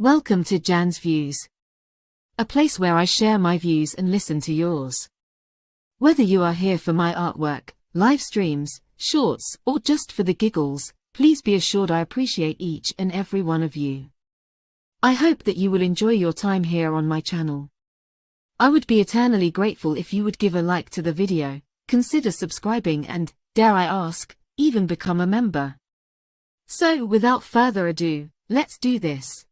Welcome to Jan's Views, a place where I share my views and listen to yours. Whether you are here for my artwork, live streams, shorts, or just for the giggles, please be assured I appreciate each and every one of you. I hope that you will enjoy your time here on my channel. I would be eternally grateful if you would give a like to the video, consider subscribing and, dare I ask, even become a member. So without further ado, let's do this.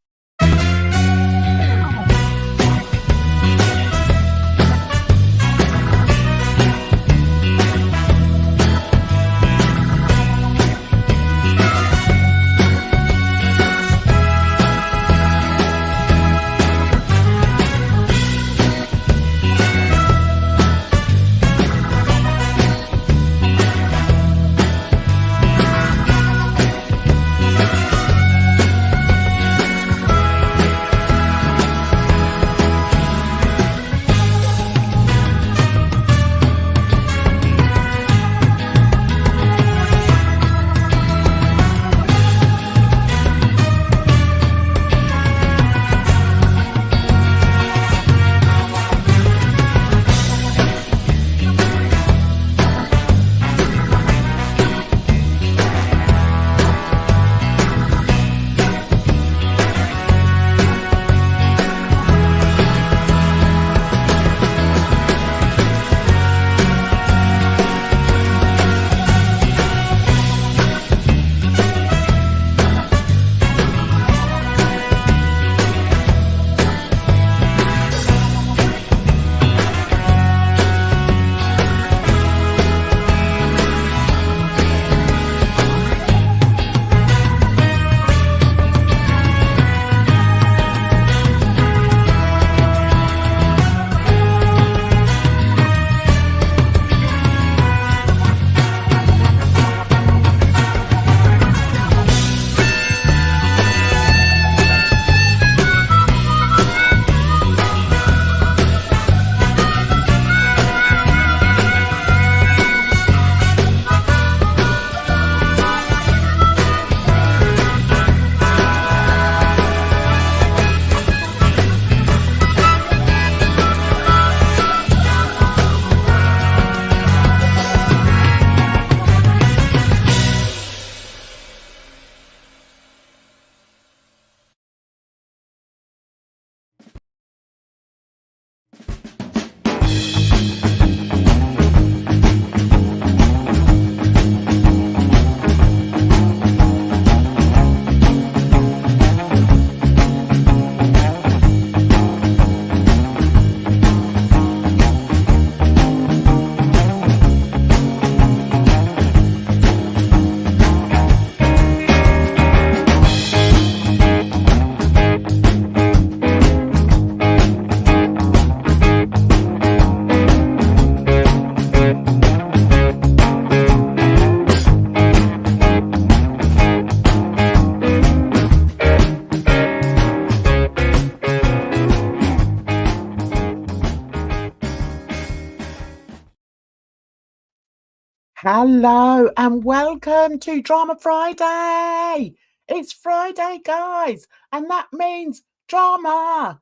Hello and welcome to Drama Friday. It's Friday, guys, and that means drama.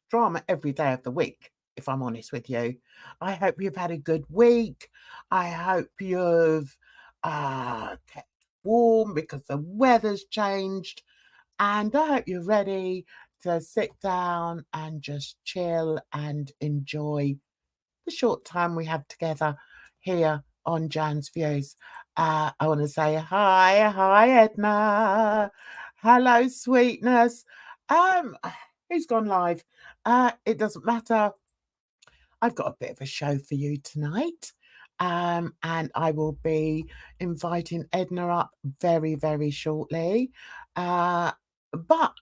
Drama every day of the week, if I'm honest with you. I hope you've had a good week. I hope you've kept warm because the weather's changed. And I hope you're ready to sit down and just chill and enjoy the short time we have together here on Jan's Views. I want to say hi Edna. Hello, sweetness. Who's gone live? It doesn't matter. I've got a bit of a show for you tonight. And I will be inviting Edna up very, very shortly. But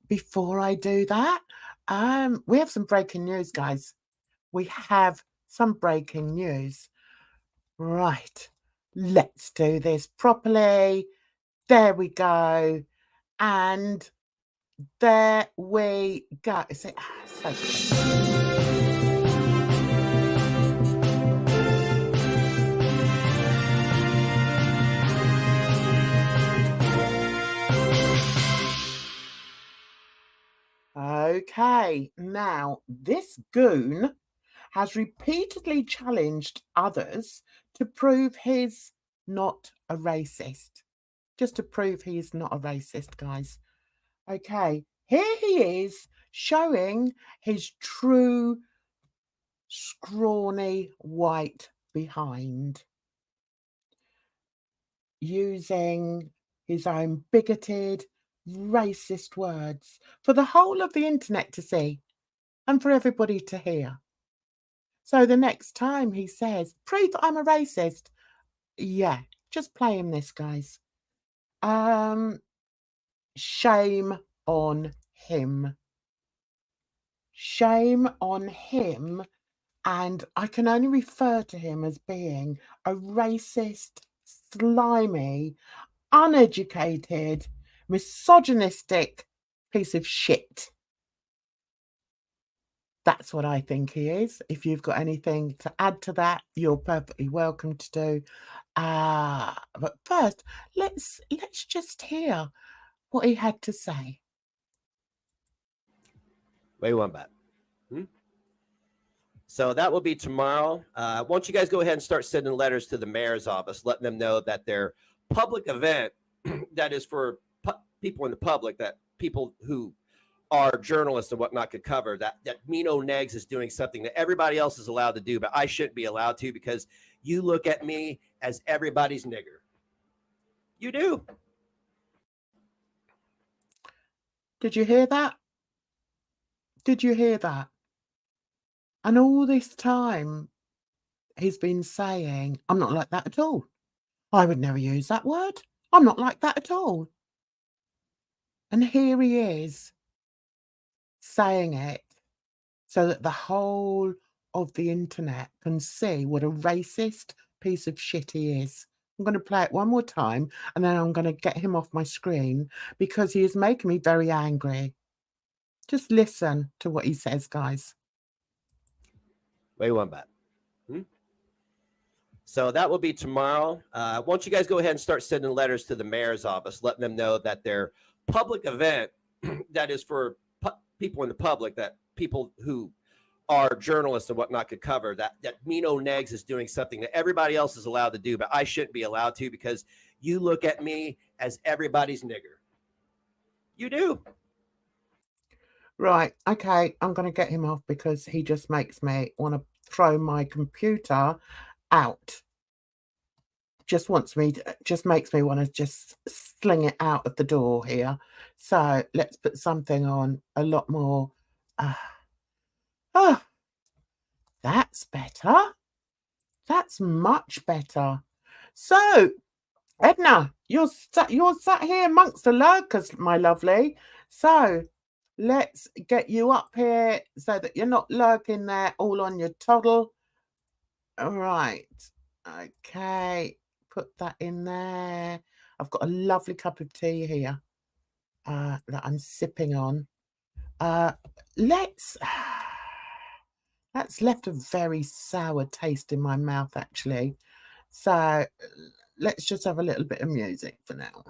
before I do that, we have some breaking news, guys. We have some breaking news. Right, let's do this properly. There we go. And there we go. So Okay, now this goon has repeatedly challenged others to prove he's not a racist. Just to prove he is not a racist, guys. Okay, here he is showing his true scrawny white behind, using his own bigoted, racist words for the whole of the internet to see and for everybody to hear. So the next time he says, prove that I'm a racist, yeah, just play him this, guys. Shame on him. Shame on him. And I can only refer to him as being a racist, slimy, uneducated, misogynistic piece of shit. That's what I think he is. If you've got anything to add to that, you're perfectly welcome to do. But first, let's just hear what he had to say. Wait one back. So that will be tomorrow. Why don't you guys go ahead and start sending letters to the mayor's office, letting them know that their public event that is for people in the public, that people who are journalists and whatnot could cover, that Negz is doing something that everybody else is allowed to do, but I shouldn't be allowed to because you look at me as everybody's nigger. You do. Did you hear that? Did you hear that? And all this time, he's been saying, I'm not like that at all. I would never use that word. I'm not like that at all. And here he is saying it so that the whole of the internet can see what a racist piece of shit he is. I'm going to play it one more time and then I'm going to get him off my screen because he is making me very angry. Just listen to what he says, guys. Wait one back. So that will be tomorrow. Why don't you guys go ahead and start sending letters to the mayor's office, letting them know that their public event that is for people in the public, that people who are journalists and whatnot could cover, that Negz is doing something that everybody else is allowed to do, but I shouldn't be allowed to because you look at me as everybody's nigger. You do. Right, okay, I'm going to get him off because he just makes me want to throw my computer out. Just makes me want to just sling it out of the door here. So let's put something on a lot more. That's better. That's much better. So, Edna, you're sat here amongst the lurkers, my lovely. So let's get you up here so that you're not lurking there all on your toddle. All right. Okay. Put that in there. I've got a lovely cup of tea here that I'm sipping on. That's left a very sour taste in my mouth, actually. So let's just have a little bit of music for now.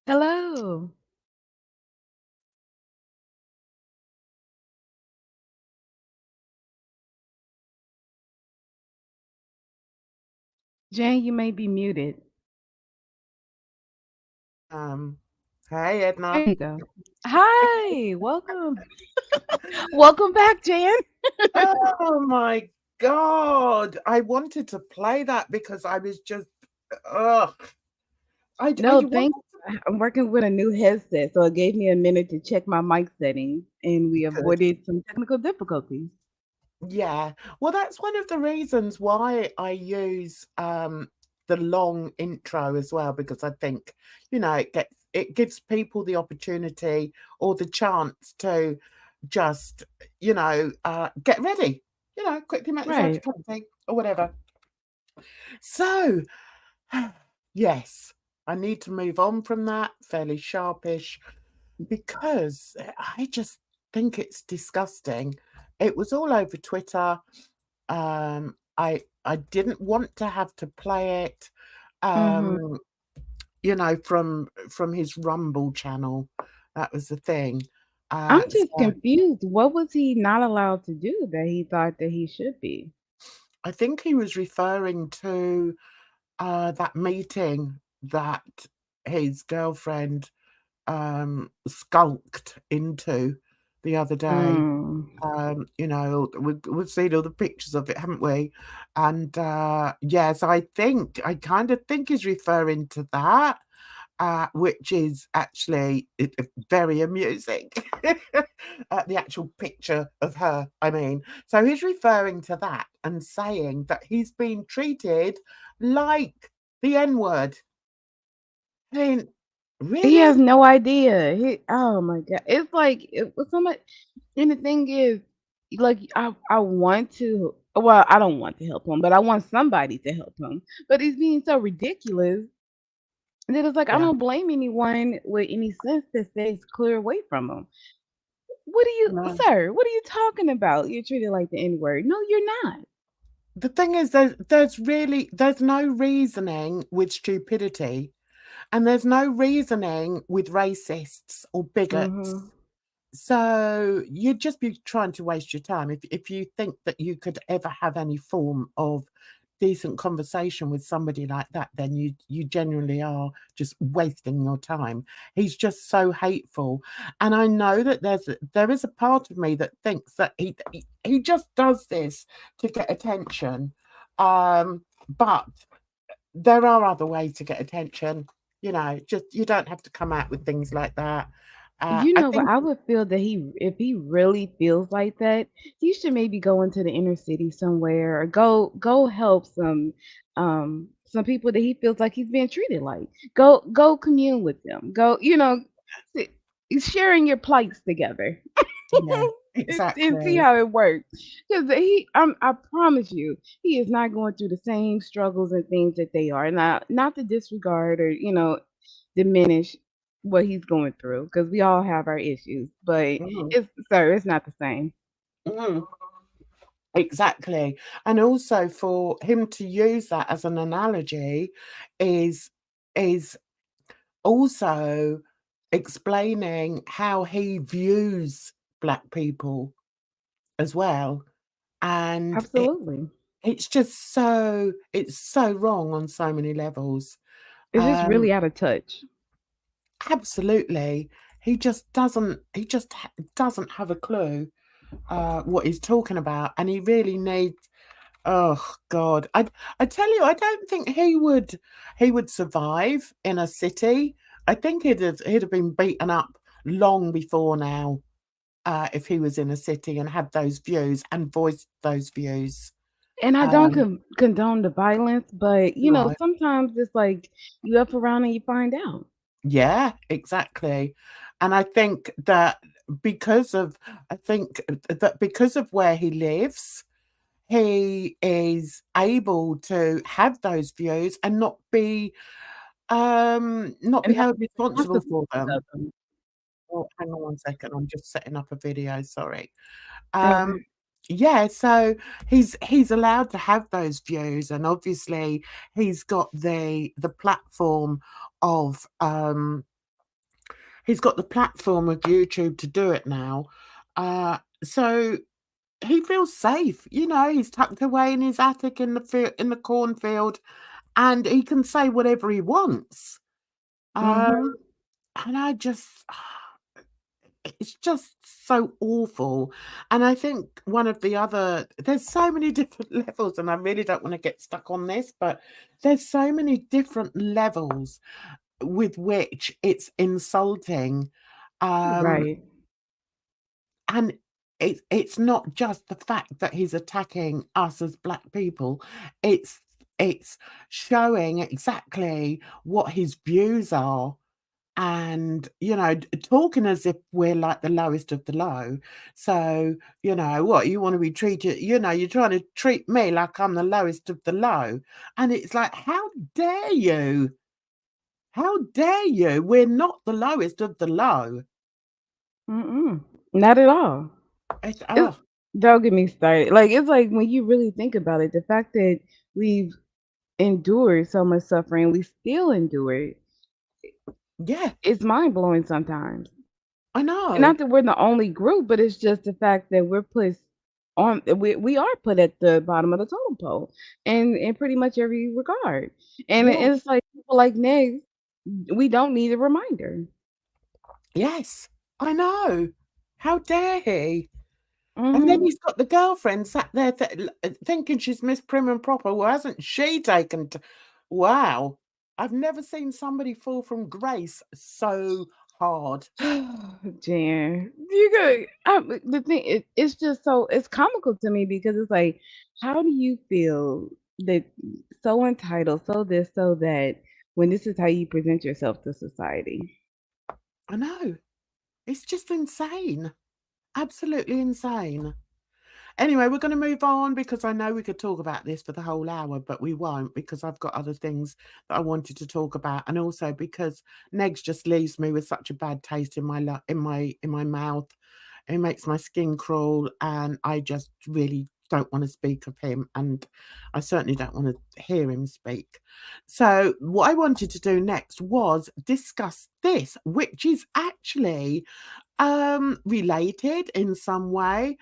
Hello. Jan, you may be muted. Hey Edna. There you go. Hi, welcome. Welcome back, Jan. Oh my God. I wanted to play that because I was just, ugh. No, You thank I'm working with a new headset, so it gave me a minute to check my mic settings, and we good. avoided some technical difficulties. Yeah. Well, that's one of the reasons why I use the long intro as well, because I think, it gives people the opportunity or the chance to just, get ready, quickly make yourself Right. something or whatever. So, yes, I need to move on from that fairly sharpish because I just think it's disgusting. It was all over Twitter. I didn't want to have to play it, Mhm. from his Rumble channel. That was the thing. I'm just So confused. What was he not allowed to do that he thought that he should be? I think he was referring to that meeting that his girlfriend skulked into the other day. Mm. We've seen all the pictures of it, haven't we? And yes, I kind of think he's referring to that, which is actually very amusing. The actual picture of her, I mean. So he's referring to that and saying that he's been treated like the N-word. I mean, He really? has no idea. Oh my God. It's like it was so much. And the thing is, like, I want to, well, I don't want to help him, but I want somebody to help him. But he's being so ridiculous that it's like, I Yeah. don't blame anyone with any sense that says clear away from him. What are you, No. sir? What are you talking about? You're treated like the N word. No, you're not. The thing is, there's no reasoning with stupidity, and there's no reasoning with racists or bigots. Mm-hmm. So you'd just be trying to waste your time if you think that you could ever have any form of decent conversation with somebody like that. Then you genuinely are just wasting your time. He's just so hateful, and I know that there is a part of me that thinks that he just does this to get attention, but there are other ways to get attention. Just you don't have to come out with things like that. You I know, but think I would feel that if he really feels like that, he should maybe go into the inner city somewhere or go help some people that he feels like he's being treated like. Go commune with them. Go, s- sharing your plights together. yeah, And see exactly. how it works. Because I promise you, he is not going through the same struggles and things that they are. Not to disregard or diminish what he's going through, because we all have our issues. But Mhm, it's not the same. mhm, exactly. And also for him to use that as an analogy is is also explaining how he views Black people as well. And Absolutely, it's so wrong on so many levels. it's just Um, really out of touch. absolutely. He just doesn't have a clue what he's talking about, and he really needs. Oh God, I tell you, I don't think he would survive in a city. I think he'd have been beaten up long before now, if he was in a city and had those views and voiced those views. And I don't Um, condone the violence, but no, sometimes it's like you up around and you find out. yeah, exactly, and I think that because of where he lives, he is able to have those views and not be And not held responsible responsible for for them. them. Oh, hang on one second, I'm just setting up a video, sorry. Um, Okay. yeah, so he's allowed to have those views, and obviously he's got the platform of he's got the platform of YouTube to do it now. So he feels safe. You know, he's tucked away in his attic in the cornfield, and he can say whatever he wants. Mm-hmm. And I just, it's just so awful. And I think there's so many different levels, and I really don't want to get stuck on this, but there's so many different levels with which it's insulting. Right. And it's not just the fact that he's attacking us as Black people. It's showing exactly what his views are, and talking as if we're like the lowest of the low. So what, you want to be treated, you're trying to treat me like I'm the lowest of the low, and it's like, how dare you, we're not the lowest of the low. Not at all. It's, Don't get me started. Like, it's like, when you really think about it, the fact that we've endured so much suffering, we still endure it. yeah, It's mind blowing sometimes. I know. And not that we're the only group, but it's just the fact that we're put on. We are put at the bottom of the totem pole, and in pretty much every regard. And Yeah. it's like people like Negz, we don't need a reminder. Yes, I know. How dare he? And then he's got the girlfriend sat there thinking she's Miss Prim and Proper. Well, hasn't she taken? Wow, I've never seen somebody fall from grace so hard. Jan, the thing, it's just it's comical to me, because it's like, how do you feel that so entitled, so this, so that, when this is how you present yourself to society? I know. It's just insane. Absolutely insane. Anyway, we're going to move on, because I know we could talk about this for the whole hour, but we won't, because I've got other things that I wanted to talk about, and also because Negz just leaves me with such a bad taste in my mouth. It makes my skin crawl, and I just really don't want to speak of him, and I certainly don't want to hear him speak. So what I wanted to do next was discuss this, which is actually related in some way.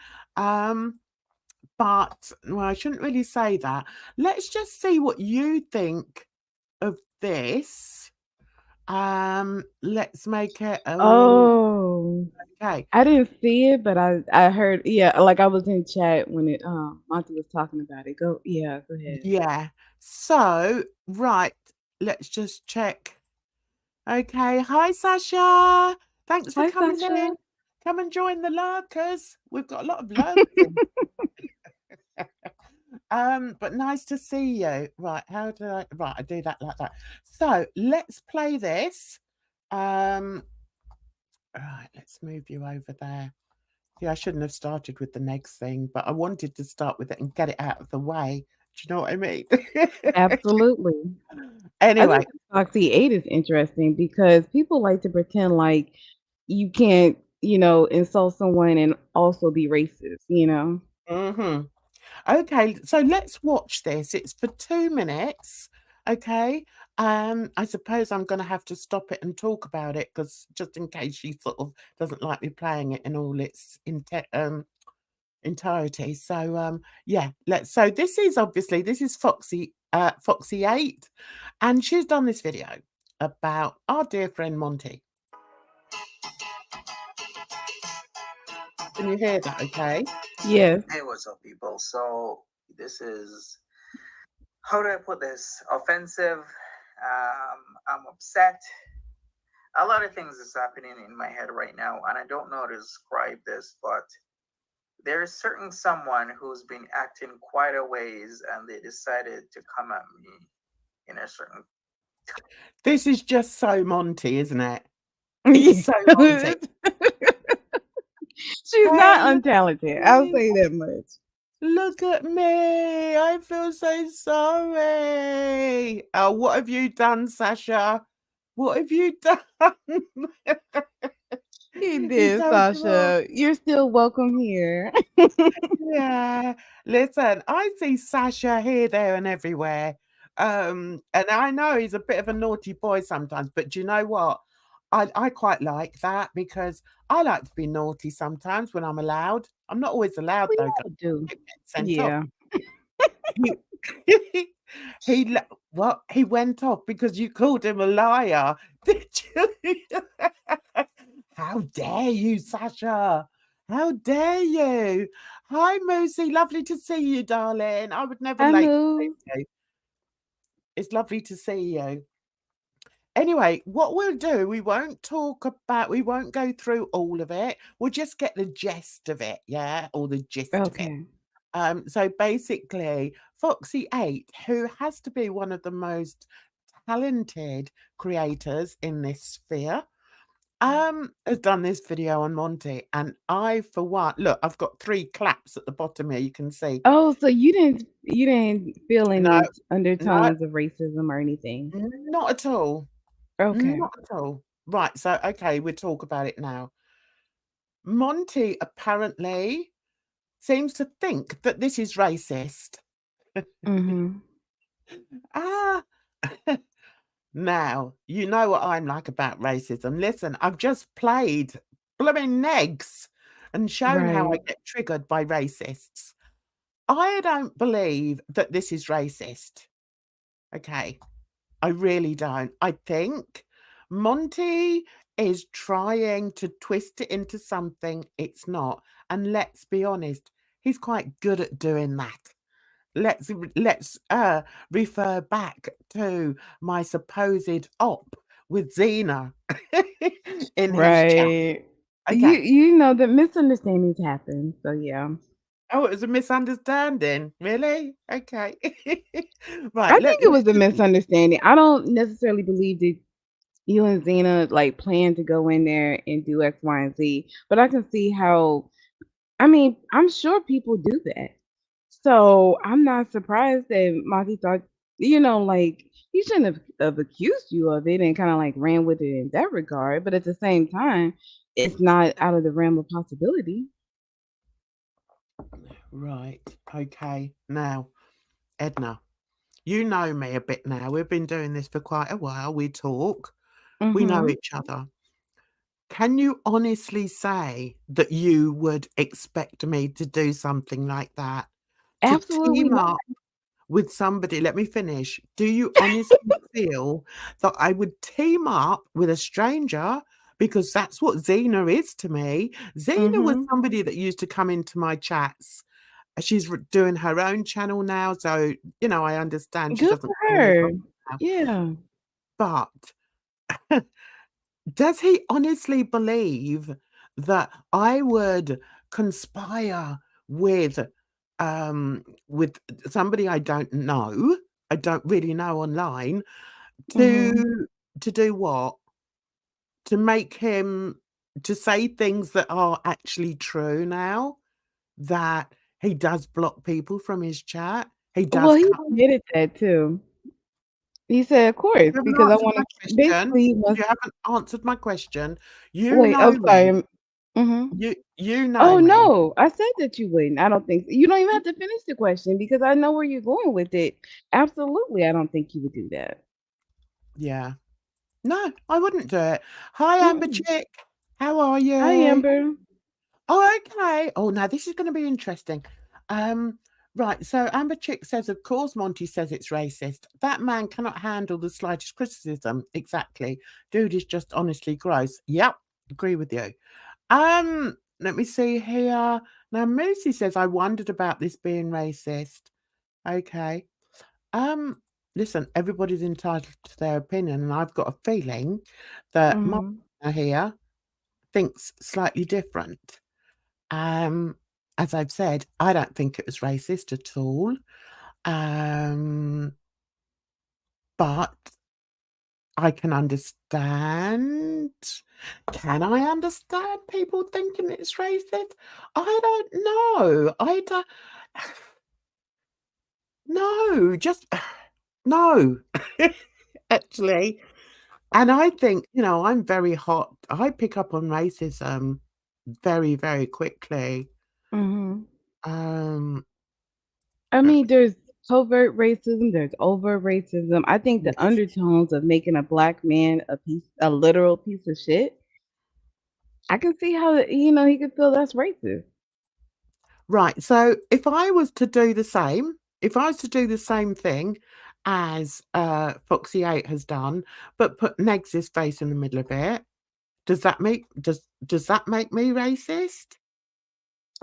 But, well, I shouldn't really say that. Let's just see what you think of this. Let's make it a Oh, okay. I didn't see it, but I heard, yeah, like, I was in chat when Monty was talking about it. Go ahead. Yeah. So, right, let's just check. Okay. Hi, Sasha. Thanks for Hi, coming in. Sasha. Come and join the lurkers. We've got a lot of lurkers. But nice to see you. Right, I do that like that. So let's play this. Right, let's move you over there. Yeah, I shouldn't have started with the next thing, but I wanted to start with it and get it out of the way. Do you know what I mean? Absolutely. I Anyway, think FOXY8 is interesting, because people like to pretend like you can't, insult someone and also be racist. Okay, so let's watch this. It's for 2 minutes. Okay. I suppose I'm going to have to stop it and talk about it, because just in case she sort of doesn't like me playing it in all its entirety. So yeah, so this is FOXY8, and she's done this video about our dear friend Monty. Can you hear that okay? Yes. Hey, what's up, people? So this is, how do I put this? Offensive. I'm upset. A lot of things is happening in my head right now, and I don't know how to describe this, but there is certain someone who's been acting quite a ways, and they decided to come at me in a certain. This is just so Monty, isn't it? It's so Monty. She's not untalented. I'll say that much. Look at me. I feel so sorry. Oh, what have you done, Sasha? What have you done? You did, Sasha. You're still welcome here. Yeah. Listen, I see Sasha here, there, and everywhere. And I know he's a bit of a naughty boy sometimes, but do you know what? I quite like that because I like to be naughty sometimes when I'm allowed. I'm not always allowed We though. all do. Get sent off. Yeah. He went off because you called him a liar. Did you? How dare you, Sasha? How dare you? Hi, Moosey. Lovely to see you, darling. I would never I late move. you. It's lovely to see you. Anyway, what we'll do, we won't go through all of it. We'll just get the gist of it, yeah, or the gist of it. Okay. So basically, FOXY8, who has to be one of the most talented creators in this sphere, has done this video on Monty. And I, for one, look, I've got 3 claps at the bottom here, you can see. Oh, so you didn't feel any No, undertones of racism or anything? not at all. Okay. Not at all. Right, so okay, we'll talk about it now. Monty apparently seems to think that this is racist. Mm-hmm. Now, you know what I'm like about racism. Listen, I've just played blooming Negz and shown how I Right. get triggered by racists. I don't believe that this is racist. Okay. I really don't. I think Monty is trying to twist it into something it's not. And let's be honest, he's quite good at doing that. Let's refer back to my supposed op with Xena in his chat. Right. Okay. You know that misunderstandings happen. So yeah. Oh, it was a misunderstanding. Really? Okay. Right. I think it was a misunderstanding. I don't necessarily believe that you and Xena like plan to go in there and do X, Y, and Z, but I can see how. I mean, I'm sure people do that. So I'm not surprised that Monty thought, like he shouldn't have accused you of it and kind of like ran with it in that regard. But at the same time, it's not out of the realm of possibility. Right. Okay. Now, Edna, you know me a bit now. We've been doing this for quite a while. We talk. We know Mm-hmm. each other. Can you honestly say that you would expect me to do something like that? To Absolutely team not. up with somebody? Let me finish. Do you honestly feel that I would team up with a stranger? Because that's what Xena is to me. Xena was Mm-hmm. somebody that used to come into my chats. She's doing her own channel now, so I understand she Good doesn't for come in as her. much now. Yeah. But does he honestly believe that I would conspire with somebody I don't know, I don't really know online, Mm-hmm. to do what? To make him to say things that are actually true now? That he does block people from his chat? He Well, does he come. admitted that too. He said, "Of course, You haven't because I answered want my to." question. Basically, he wants. You haven't answered my question. You Wait, know I'm me. sorry. Mm-hmm. You know Oh me. no, I said that you wouldn't. I don't think so. You don't even have to finish the question because I know where you're going with it. Absolutely, I don't think you would do that. Yeah. No, I wouldn't do it. Hi, Amber Mm. Chick. How are Hi, you? Amber. Oh, okay. Oh, now this is going to be interesting. Right. So Amber Chick says, of course, Monty says it's racist. That man cannot handle the slightest criticism. Exactly. Dude is just honestly gross. Yep. Agree with you. Let me see here. Now, Moosey says, I wondered about this being racist. Okay. Listen, everybody's entitled to their opinion, and I've got a feeling that my Mm-hmm. partner here thinks slightly different. As I've said, I don't think it was racist at all. But I can understand. Can I understand people thinking it's racist? I don't know. I don't. No, just no. Actually. And I think, I'm very hot. I pick up on racism very, very quickly. Mm-hmm. Um, I let mean, me see. covert racism, there's overt racism. I think the Yes. undertones of making a black man a literal piece of shit, I can see how he could feel that's racist. Right. So if I was to do the same, if I was to do the same thing as FOXY8 has done, but put Negz's face in the middle of it, does that make me racist?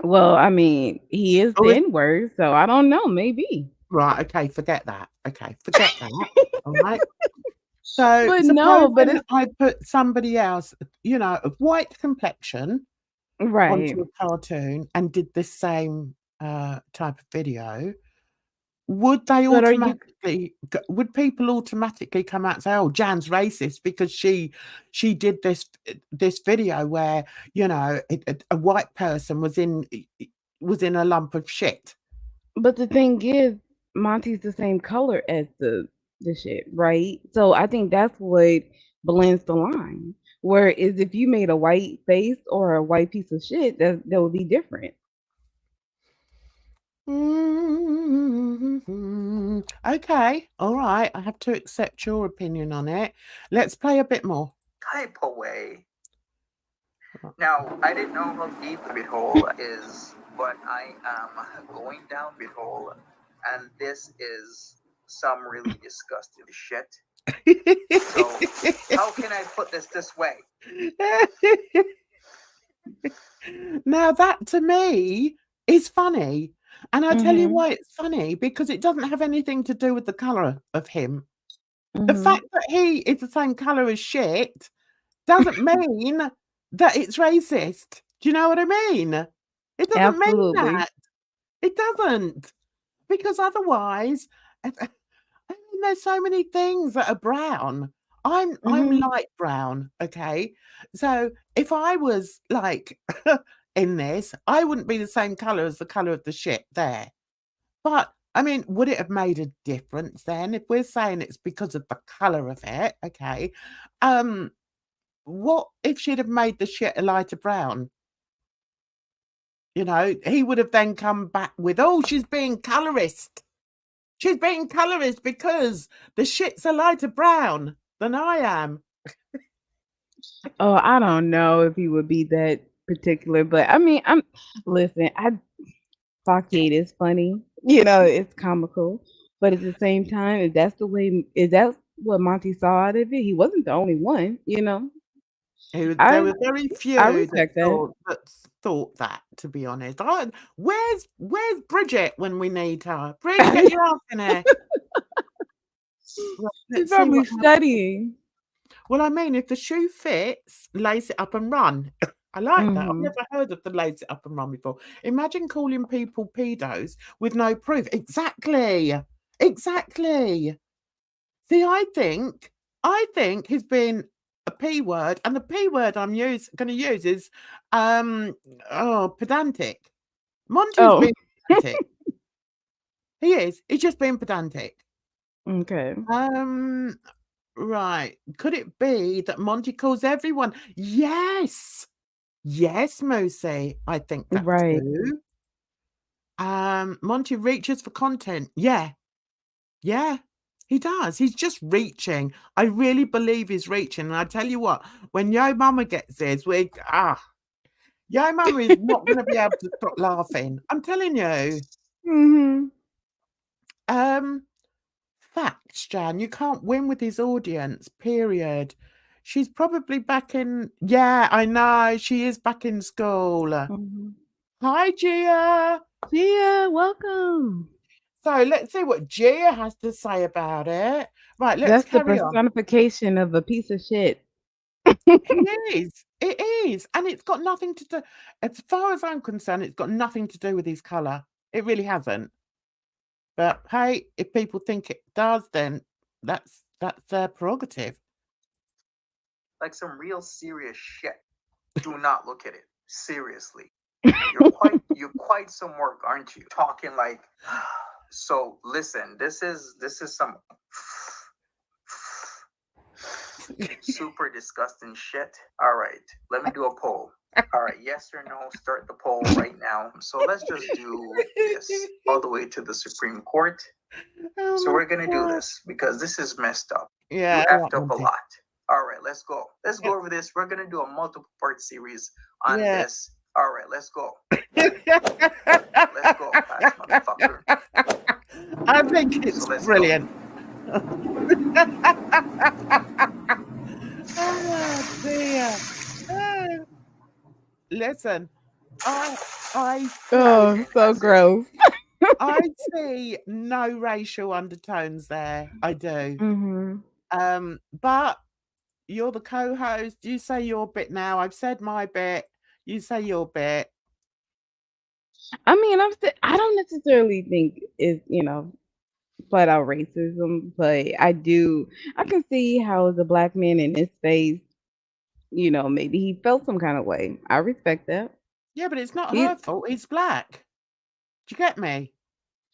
Well, I mean, he is Or the is N-word, so I don't know, maybe. right, okay, forget that. Okay, forget that. All right. So But no, but supposing it's I put somebody else, of white complexion right. onto a cartoon and did the same type of video, would But are you would people automatically come out and say, "Oh, Jan's racist because she did this video where a white person was in a lump of shit." but the thing is, Monty's the same color as the shit, right? So I think that's what blends the line. Whereas if you made a white face or a white piece of shit, that would be different. Okay, all right. I have to accept your opinion on it. Let's play a bit more. Type away. Now, I didn't know how deep the bit hole is, but I am going down bit hole, and this is some really disgusting shit. So, how can I put this way? Now that to me is funny. And I'll tell you Mhm. why it's funny, because it doesn't have anything to do with the colour of him. The Mhm. fact that he is the same colour as shit doesn't mean that it's racist. Do you know what I mean? It doesn't mean Absolutely. that. It doesn't. Because otherwise, I mean, there's so many things that are brown. I'm Mhm. light brown, okay? So if I was like in this, I wouldn't be the same colour as the colour of the shit there. But I mean, would it have made a difference then if we're saying it's because of the colour of it? Okay. What if she'd have made the shit a lighter brown? He would have then come back with, "Oh, she's being colorist. She's being colorist because the shit's a lighter brown than I am." Oh, I don't know if he would be that particular, but I mean, listen, FOXY8 is funny. It's comical. But at the same time, is that what Monty saw out of it? He wasn't the only one. There I were very I few that respect that. thought that, to be honest. Where's Bridget when we need her? Bridge, get your ass in here. Right, He's let's see probably what happens. studying. Well, I mean, if the shoe fits, lace it up and run. I like that. I've Mhm. never heard of the lace it up and run before. Imagine calling people pedos with no proof. Exactly. Exactly. See, I think he's been a P word, and the P word I'm going to use is pedantic. Monty's Oh, being pedantic. He is. He's just being pedantic. okay. Um, right. Could it be that Monty calls everyone? Yes. Yes, Moosey. I think that Right. too. Monty reaches for content. Yeah. Yeah. He does. He's just reaching. I really believe he's reaching. And I tell you what, when Yo Mama gets this, Yo Mama is not going to be able to stop laughing. I'm telling you. Mhm. Facts, Jan. You can't win with his audience, period. She's probably back in. Yeah, I know. She is back in school. Mhm. Hi, Gia. Gia, welcome. So let's see what Gia has to say about it. Right, let's That's the carry on. personification of a piece of shit. It is. It is. And it's got nothing to do, as far as I'm concerned, it's got nothing to do with his colour. It really hasn't. But hey, if people think it does, then that's their prerogative. Like some real serious shit. Do not look at it. Seriously. You're quite some work, aren't you? Talking like so listen, this is some super disgusting shit. All right, let me do a poll. All right, yes or no, start the poll right now. So let's just do this all the way to the Supreme Court. Oh So my we're gonna do God. this because this is messed up. Yeah, You I effed like up a Monty. lot. All right, let's go. Let's go over this. We're gonna do a multiple part series on Yeah. this. All right, let's go. Let's go, fast motherfucker. I think it's So let's brilliant. Oh dear. Oh, listen, I Oh, see, so gross. I see no racial undertones there. I do. Mm-hmm. But you're the co-host. You say your bit now. I've said my bit. You say your bit. I mean, I don't necessarily think it's, flat out racism, but I can see how as a black man in this space, maybe he felt some kind of way. I respect that. Yeah, but it's not He, her fault. He's black. Do you get me?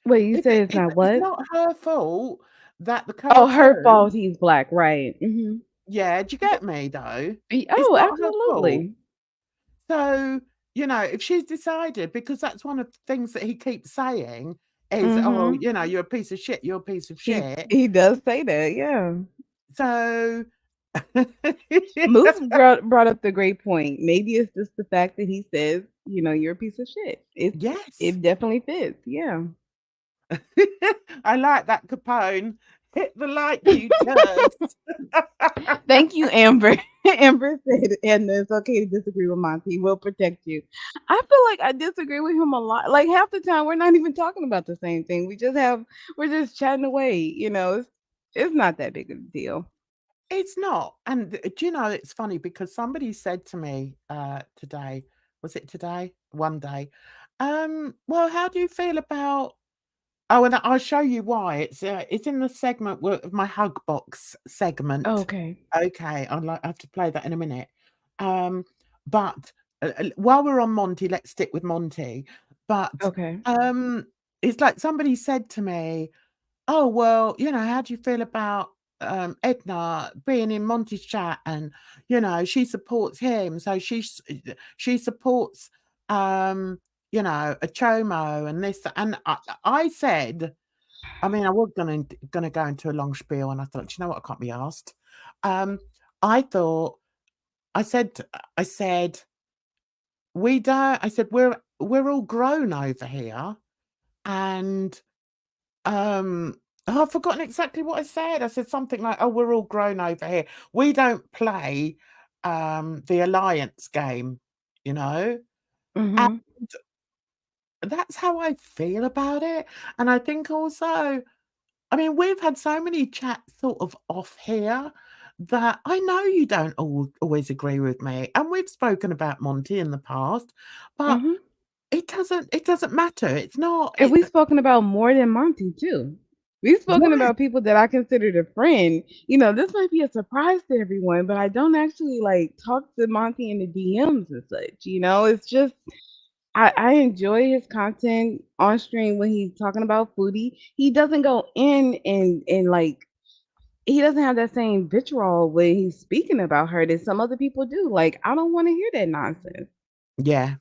wait, you say it's not It's what? not her fault that the Oh, her fault. cartoon. He's black, right? Mm-hmm. Yeah, do you get me though? It's Oh, not her fault. absolutely. So, if she's decided, because that's one of the things that he keeps saying is, oh, Mm-hmm. you're a piece of shit, you're a piece of He shit. he does say that, yeah. So Moose brought up the great point. Maybe it's just the fact that he says, you're a piece of shit. yes. It definitely fits, yeah. I like that, Capone. Hit the like, you turds. Thank you, Amber. Amber said, "And it's okay to disagree with Monty. We'll protect you." I feel like I disagree with him a lot. Like half the time, we're not even talking about the same thing. We're just chatting away. It's not that big of a deal. It's not. And do you know, it's funny because somebody said to me today, was it today? One day, well, how do you feel about and I'll show you why. It's in the segment of my hug box segment. Okay. Okay, I have to play that in a minute. But while we're on Monty, let's stick with Monty. But Okay. it's like somebody said to me, "Oh, well, how do you feel about Edna being in Monty's chat?" And she supports him, so she supports a chomo and this. And I said, I mean, I was gonna go into a long spiel, and I thought, you know what, I can't be asked. I thought I said we don't. I said we're all grown over here, and I've forgotten exactly what I said. I said something like, "Oh, we're all grown over here. We don't play the alliance game, you know." And Mm-hmm. that's how I feel about it. And I think also, I mean, we've had so many chats sort of off here that I know you don't always agree with me, and we've spoken about Monty in the past, but Mm-hmm. it doesn't matter. It's not. And we've spoken about more than Monty too. We've spoken Yeah, about people that I considered a friend. This might be a surprise to everyone, but I don't actually like talk to Monty in the DMs and such. It's just I enjoy his content on stream when he's talking about foodie. He doesn't go in and like he doesn't have that same vitriol when he's speaking about her that some other people do. Like I don't want to hear that nonsense. yeah.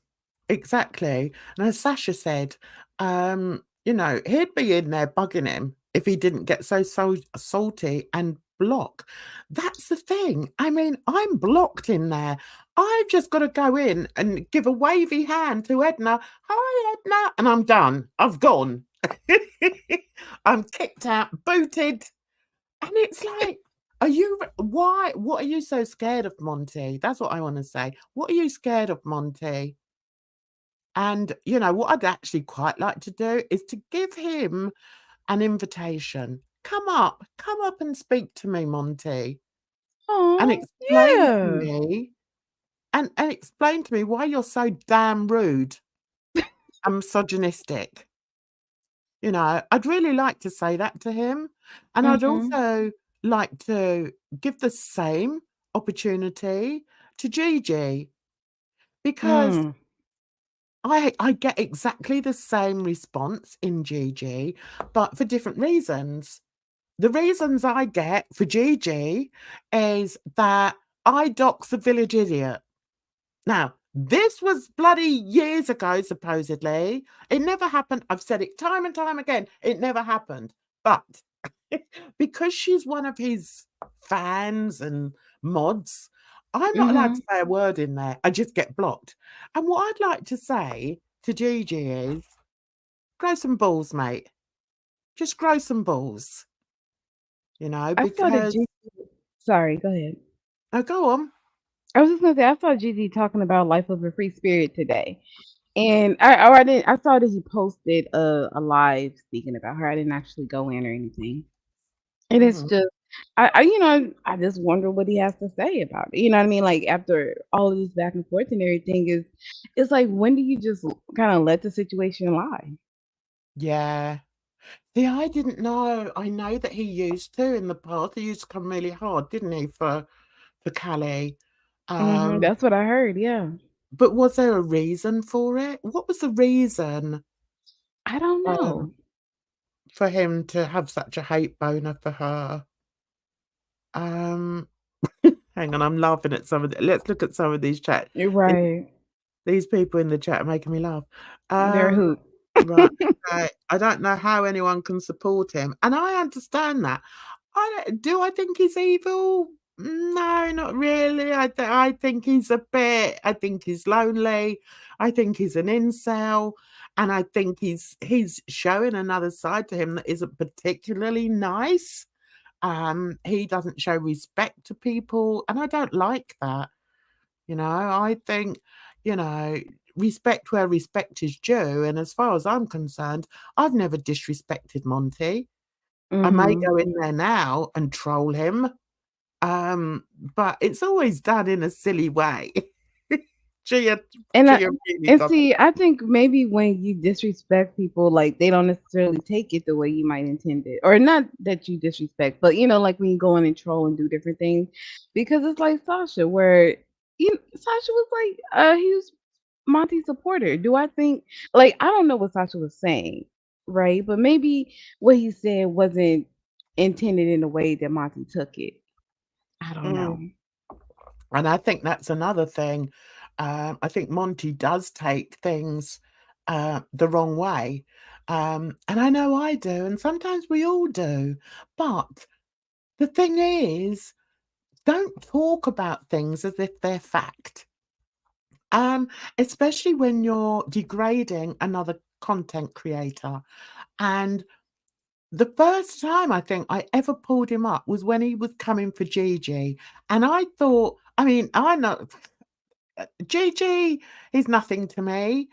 Exactly. And as Sasha said, he'd be in there bugging him if he didn't get so salty and block. That's the thing. I mean, I'm blocked in there. I've just got to go in and give a wavy hand to Edna. Hi, Edna. And I'm done. I've gone. I'm kicked out, booted. And it's like, what are you so scared of, Monty? That's what I want to say. What are you scared of, Monty? And, what I'd actually quite like to do is to give him an invitation. Come up and speak to me, Monty, and Oh, explain to yeah. me and explain to me why you're so damn rude and misogynistic. I'd really like to say that to him. And I'd Mhm. also like to give the same opportunity to Gigi because Mm. I get exactly the same response in GG, but for different reasons. The reasons I get for GG is that I dox the village idiot. Now, this was bloody years ago, supposedly. It never happened. I've said it time and time again. It never happened. But because she's one of his fans and mods, I'm not allowed to say a word in there. I just get blocked. And what I'd like to say to Gigi is, grow some balls, mate. Just grow some balls. You know, I saw that because Gigi. Sorry, go ahead. oh, go on. I was just gonna say I saw Gigi talking about life of a free spirit today, and I saw that he posted a live speaking about her. I didn't actually go in or anything, and it's Mhm. just I just wonder what he has to say about it. You know what I mean? Like after all of this back and forth and everything, it's like when do you just kind of let the situation lie? Yeah. See, I didn't know. I know that he used to in the past. He used to come really hard, didn't he, for Callie? Um, That's what I heard. Yeah, but was there a reason for it? What was the reason I don't um, know. for him to have such a hate boner for her? Um, hang on, I'm laughing at some of the, let's look at some of these chat. You're These, right. these people in the chat are making me laugh. They're a Um, hoot. right. Okay. I don't know how anyone can support him, and I understand that. I think he's evil? No, not really. I think he's a bit. I think he's lonely. I think he's an incel, and I think he's showing another side to him that isn't particularly nice. He doesn't show respect to people, and I don't like that. You know, I think, you know, respect where respect is due. And as far as I'm concerned, I've never disrespected Monty. I may hmm go in there now and troll him, but it's always done in a silly way. Gia, And Gia really does. see, I think maybe when you disrespect people, like they don't necessarily take it the way you might intend it, or not that you disrespect, but like when you go in and troll and do different things, because it's like Sasha, where Sasha was like, he was Monty's supporter. Do I think like I don't know what Sasha was saying, right? But maybe what he said wasn't intended in the way that Monty took it. I don't know. Mm. And I think that's another thing. I think Monty does take things the wrong way. And I know I do, and sometimes we all do. But the thing is, don't talk about things as if they're fact. Especially when you're degrading another content creator. And the first time I think I ever pulled him up was when he was coming for Gigi. And I thought, I mean, I know Gigi is nothing to me.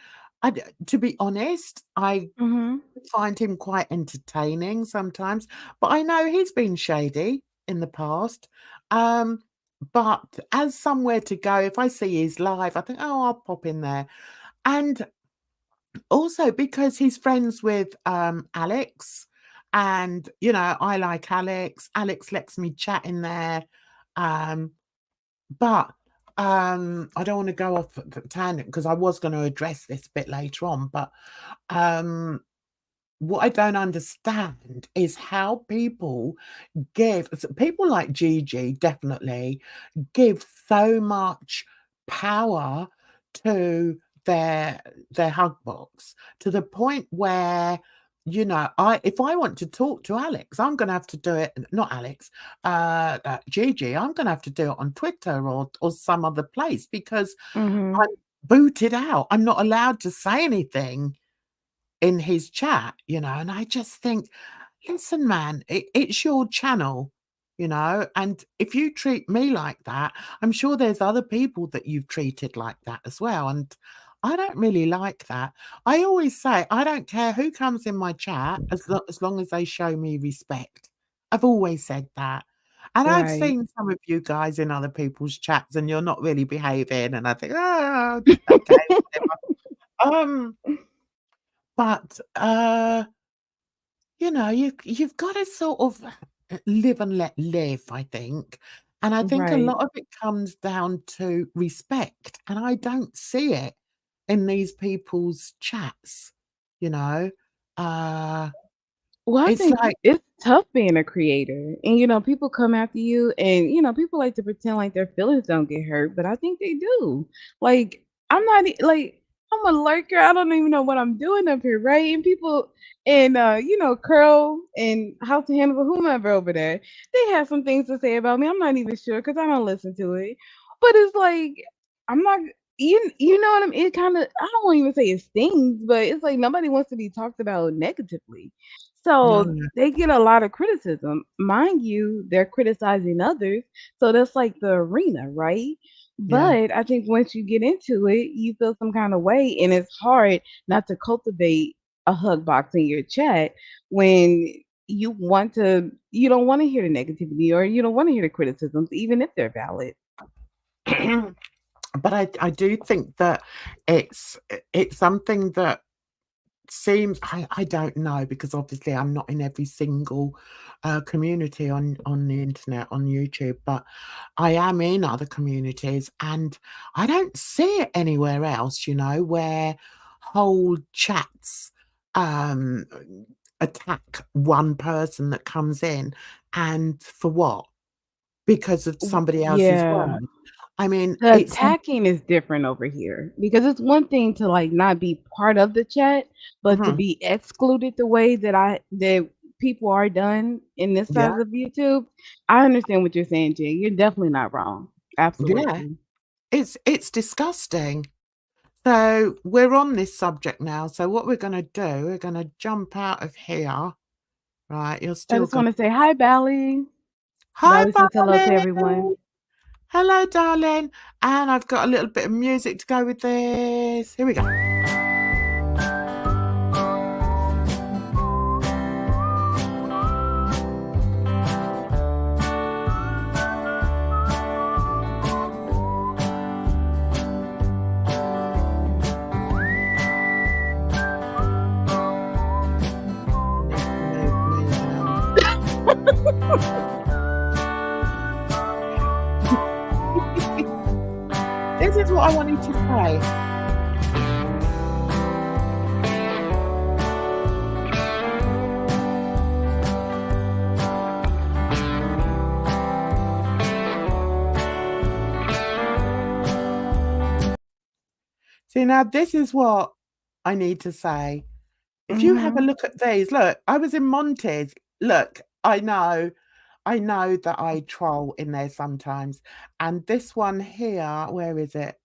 To be honest, I hmm find him quite entertaining sometimes, but I know he's been shady in the past. Um, but as somewhere to go, if I see he's live, I think, oh, I'll pop in there. And also because he's friends with Alex, and I like Alex. Alex lets me chat in there. But I don't want to go off the tangent because I was going to address this a bit later on, but um what I don't understand is how people people like Gigi definitely give so much power to their hug box to the point where if I want to talk to Alex, I'm gonna have to do it, not Alex, Gigi, I'm gonna have to do it on Twitter or some other place because hmm I'm booted out. I'm not allowed to say anything in his chat, and I just think, listen, man, it's your channel, and if you treat me like that, I'm sure there's other people that you've treated like that as well. And I don't really like that. I always say, I don't care who comes in my chat as long as they show me respect. I've always said that. And I've Right. seen some of you guys in other people's chats and you're not really behaving. And I think, oh, okay, whatever. But you've got to sort of live and let live, I think. And I think a Right. lot of it comes down to respect. And I don't see it in these people's chats, you know. Uh Well, I it's think like, it's tough being a creator. And people come after you and people like to pretend like their feelings don't get hurt, but I think they do. Like I'm not like I'm a lurker. I don't even know what I'm doing up here, right? And people and Curl and House of Hannibal, whomever over there, they have some things to say about me. I'm not even sure because I don't listen to it. But it's like I'm not you know what I mean? It kinda I don't wanna even say it stings, but it's like nobody wants to be talked about negatively. So No. they get a lot of criticism. Mind you, they're criticizing others. So that's like the arena, right? Yeah. But I think once you get into it, you feel some kind of way, and it's hard not to cultivate a hug box in your chat when you don't want to hear the negativity or you don't want to hear the criticisms, even if they're valid. But I do think that it's something that seems I don't know, because obviously I'm not in every single community on the internet, on YouTube, but I am in other communities, and I don't see it anywhere else, where whole chats attack one person that comes in, and for what? Because of somebody else's Yeah. word. I mean, The it's attacking is different over here because it's one thing to like not be part of the chat, but to Mhm. be excluded the way that people are done in this Yeah, side of YouTube. I understand what you're saying, Jay. You're definitely not wrong. yeah. Absolutely. It's disgusting. So we're on this subject now. So what we're gonna do, we're gonna jump out of here. Right, you're I still just going. want to say hi, Bally. Hi, Bally says hello to everyone. Barney. Hello, darling. And I've got a little bit of music to go with this. Here we go. This is what I wanted to say. See, now this is what I need to say. If you have a look at these, look, I was in Monty's. Look, I know that I troll in there sometimes. And this one here, where is it?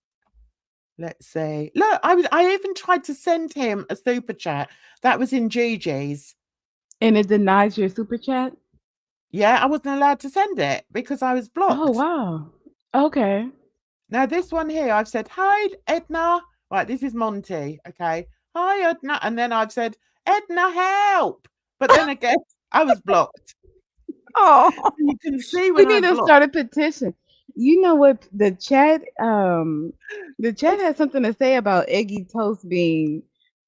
Let's see. Look, I even tried to send him a super chat. That was in Gigi's. And it denies your super chat? Yeah, I wasn't allowed to send it because I was blocked. Oh, wow. Okay. Now, this one here, I've said, hi, Edna. Right, this is Monty. Okay. Hi, Edna. And then I've said, Edna, help. But then again, I was blocked. Oh, You can see we when need I'm to blocked. start a petition. You know what? The chat has something to say about Eggy Toast being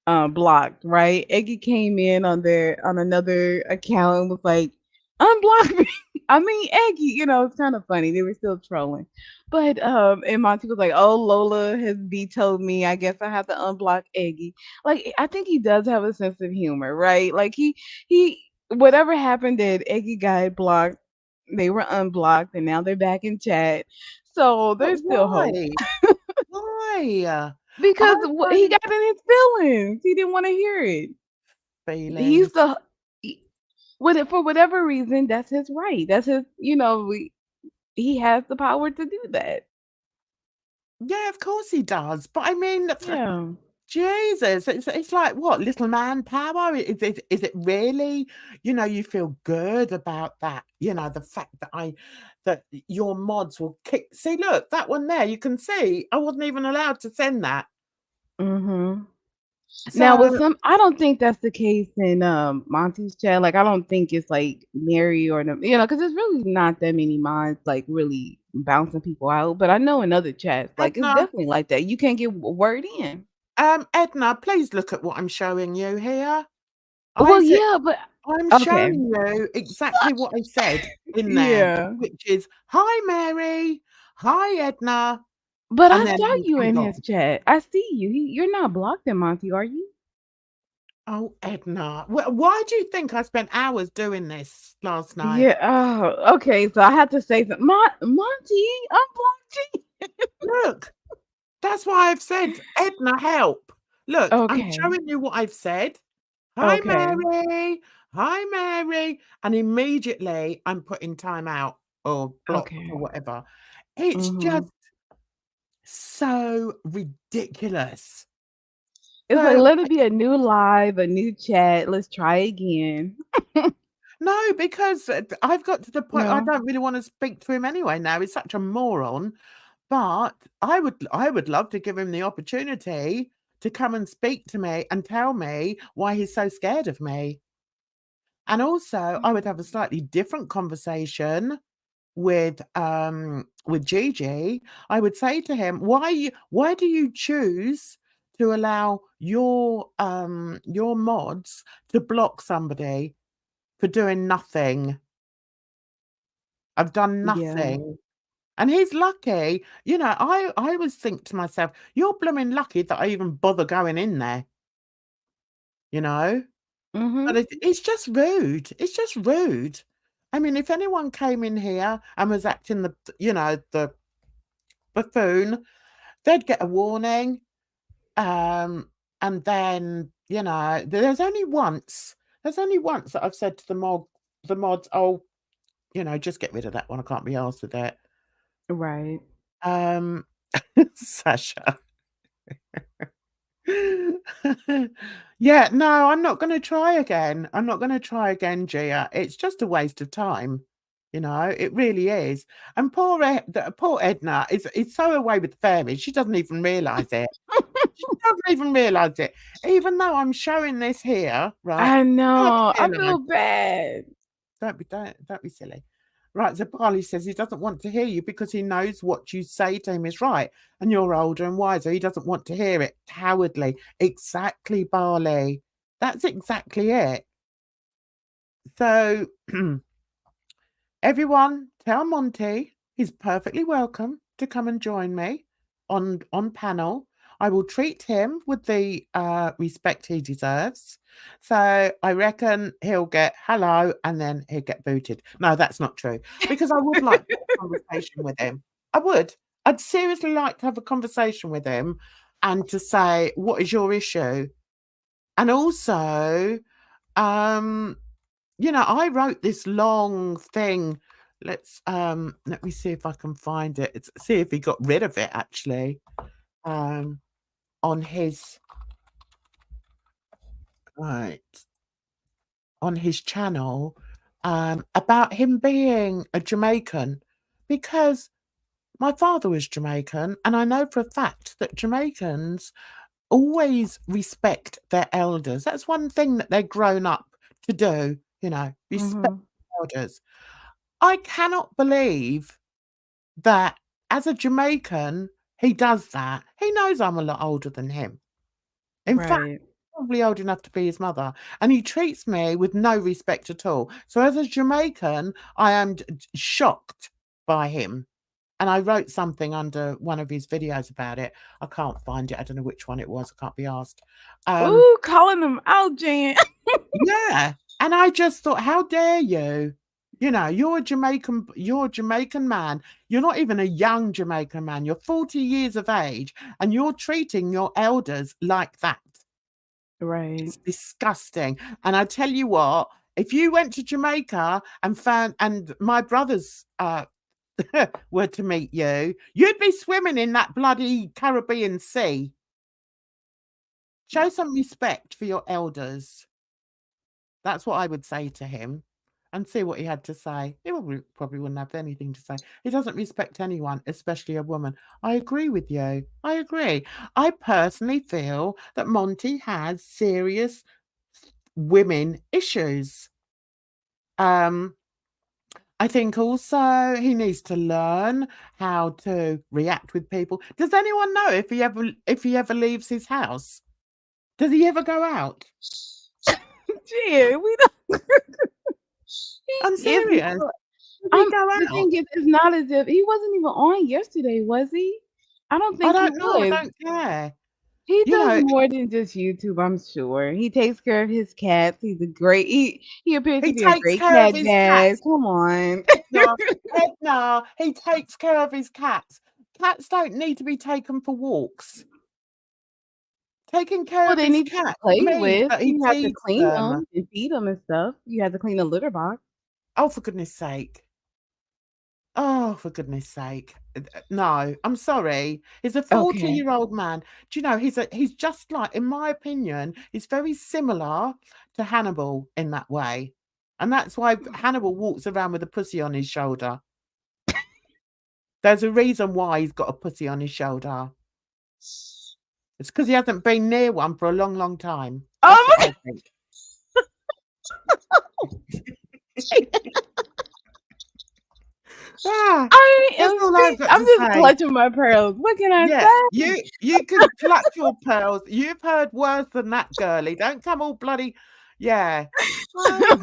blocked, right? Eggy came in on another account and was like, unblock me. I mean Eggy, it's kind of funny. They were still trolling. But and Monty was like, oh, Lola has vetoed me. I guess I have to unblock Eggy. Like, I think he does have a sense of humor, right? Like he whatever happened that Eggy got blocked, they were unblocked and now they're back in chat. So But there's still why? hope. Why? Because I he find got in his feelings. He didn't want to hear it. He used feelings. to, for whatever reason, that's his right. That's his, he has the power to do that. Yeah, of course he does. But I mean, Yeah. Jesus, it's like what, little man power? Is it really? You feel good about that. The fact that your mods will kick. See, look, that one there. You can see I wasn't even allowed to send that. Mm-hmm. Now with So I don't think that's the case in Monty's chat. Like, I don't think it's like Mary or because there's really not that many mods like really bouncing people out. But I know in other chats, like it's Edna, definitely like that. You can't get a word in. Edna, please look at what I'm showing you here. Well, Isaac, yeah, but I'm okay. showing you exactly what I said in there, Yeah. which is, hi, Mary. Hi, Edna. But I And then saw he you in comes his on. chat. I see you. You're not blocked in Monty, are you? Oh, Edna. Why do you think I spent hours doing this last night? Yeah. Oh, okay. So I have to say that Monty, unblocked you. Look, that's why I've said, Edna, help. Look, I'm Okay. showing you what I've said. Hi, Okay. Mary. Hi, Mary. And immediately I'm putting time out or block Okay. or whatever. It's just so ridiculous. It's like, So, let it be a new live, a new chat. Let's try again. no, because I've got to the point I No. don't really want to speak to him anyway now. He's such a moron. But I would love to give him the opportunity to come and speak to me and tell me why he's so scared of me. And also, I would have a slightly different conversation with Gigi. I would say to him, why do you choose to allow your mods to block somebody for doing nothing? I've done Yeah. nothing. And he's lucky. You know, I always think to myself, you're blooming lucky that I even bother going in there, you know? But it's just rude. It's just rude. I mean, if anyone came in here and was acting the buffoon, they'd get a warning. And then, there's only once that I've said to the mods, oh, just get rid of that one. I can't be arsed with it. Right. Sasha. Yeah, no, I'm not going to try again. I'm not going to try again, Gia. It's just a waste of time. It really is. And poor Edna is so away with the fairies. She doesn't even realise it. She doesn't even realise it. Even though I'm showing this here, right? I know. I realise feel bad. Don't be silly. Right, so Barley says he doesn't want to hear you because he knows what you say to him is right. And you're older and wiser. He doesn't want to hear it. Cowardly. Exactly, Barley. That's exactly it. So, everyone, tell Monty he's perfectly welcome to come and join me on panel. I will treat him with the respect he deserves. So I reckon he'll get hello and then he'll get booted. No, that's not true. Because I would like to have a conversation with him. I would. I'd seriously like to have a conversation with him and to say, what is your issue? And also, I wrote this long thing. Let me see if I can find it. See if he got rid of it actually. On his channel about him being a Jamaican, because my father was Jamaican and I know for a fact that Jamaicans always respect their elders. That's one thing that they're grown up to do, respect elders. I cannot believe that as a Jamaican he does that. He knows I'm a lot older than him. In fact, probably old enough to be his mother, and he treats me with no respect at all. So as a Jamaican, I am shocked by him. And I wrote something under one of his videos about it. I can't find it. I don't know which one it was. I can't be asked. Ooh, calling them out, Jan. Yeah. And I just thought, how dare you? You're a Jamaican man. You're not even a young Jamaican man. You're 40 years of age and you're treating your elders like that. Right. It's disgusting. And I tell you what, if you went to Jamaica and my brothers were to meet you, you'd be swimming in that bloody Caribbean Sea. Show some respect for your elders. That's what I would say to him, and see what he had to say. He probably wouldn't have anything to say. He doesn't respect anyone, especially a woman. I agree with you. I agree. I personally feel that Monty has serious women issues. I think also he needs to learn how to react with people. Does anyone know if he ever leaves his house? Does he ever go out? Gee, we don't. I'm serious. The thing is, it's not as if he wasn't even on yesterday, was he? I don't think I he don't know. I was. don't care. He does more than just YouTube, I'm sure. He takes care of his cats. He's a great he appears to be a great cat dad. Come on. No, he takes care of his cats. Cats don't need to be taken for walks. taking care Well, of they his need to cat play means with. that he You have to feeds clean them. them and feed them and stuff. You have to clean the litter box. Oh, for goodness sake. Oh, for goodness sake. No, I'm sorry. He's a Okay. 40-year-old man. Do you know, he's just like, in my opinion, he's very similar to Hannibal in that way. And that's why Hannibal walks around with a pussy on his shoulder. There's a reason why he's got a pussy on his shoulder. It's because he hasn't been near one for a long, long time. That's Oh what my I think. Ah, I that's am all I've got I'm to just say. clutching my pearls. What can I Yeah, say? you can clutch your pearls. You've heard worse than that, girlie. Don't come all bloody, yeah. Oh,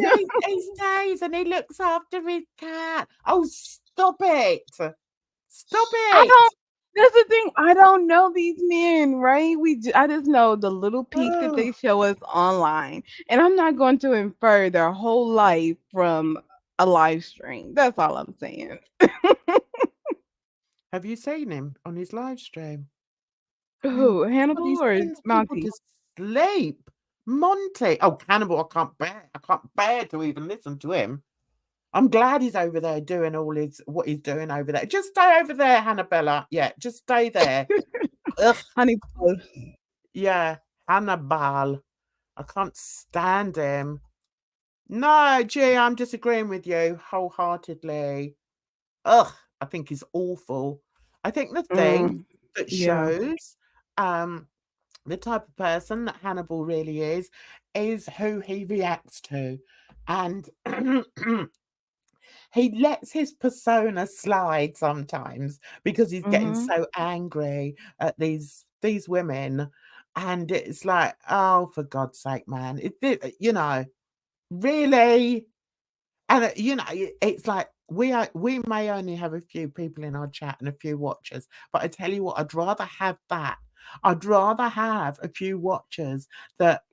he stays and he looks after his cat. Oh, stop it! Stop I it! don't. That's the thing. I don't know these men, right? I just know the little peek that Oh, they show us online, and I'm not going to infer their whole life from a live stream. That's all I'm saying. have you seen him on his live stream? Oh, Who, God, he Hannibal or sends people Monty? to sleep. Monty. Oh, Cannibal, I can't bear to even listen to him. I'm glad he's over there doing what he's doing over there. Just stay over there, Hannabella. Yeah, just stay there. Ugh. Honey, Yeah, Hannibal. I can't stand him. No, gee, I'm disagreeing with you wholeheartedly. Ugh, I think he's awful. I think the thing that yeah. shows the type of person that Hannibal really is who he reacts to. And he lets his persona slide sometimes because he's getting Mhm. so angry at these women. And it's like, oh, for God's sake, man. You know, really? And it's like we may only have a few people in our chat and a few watchers, but I tell you what, I'd rather have that. I'd rather have a few watchers that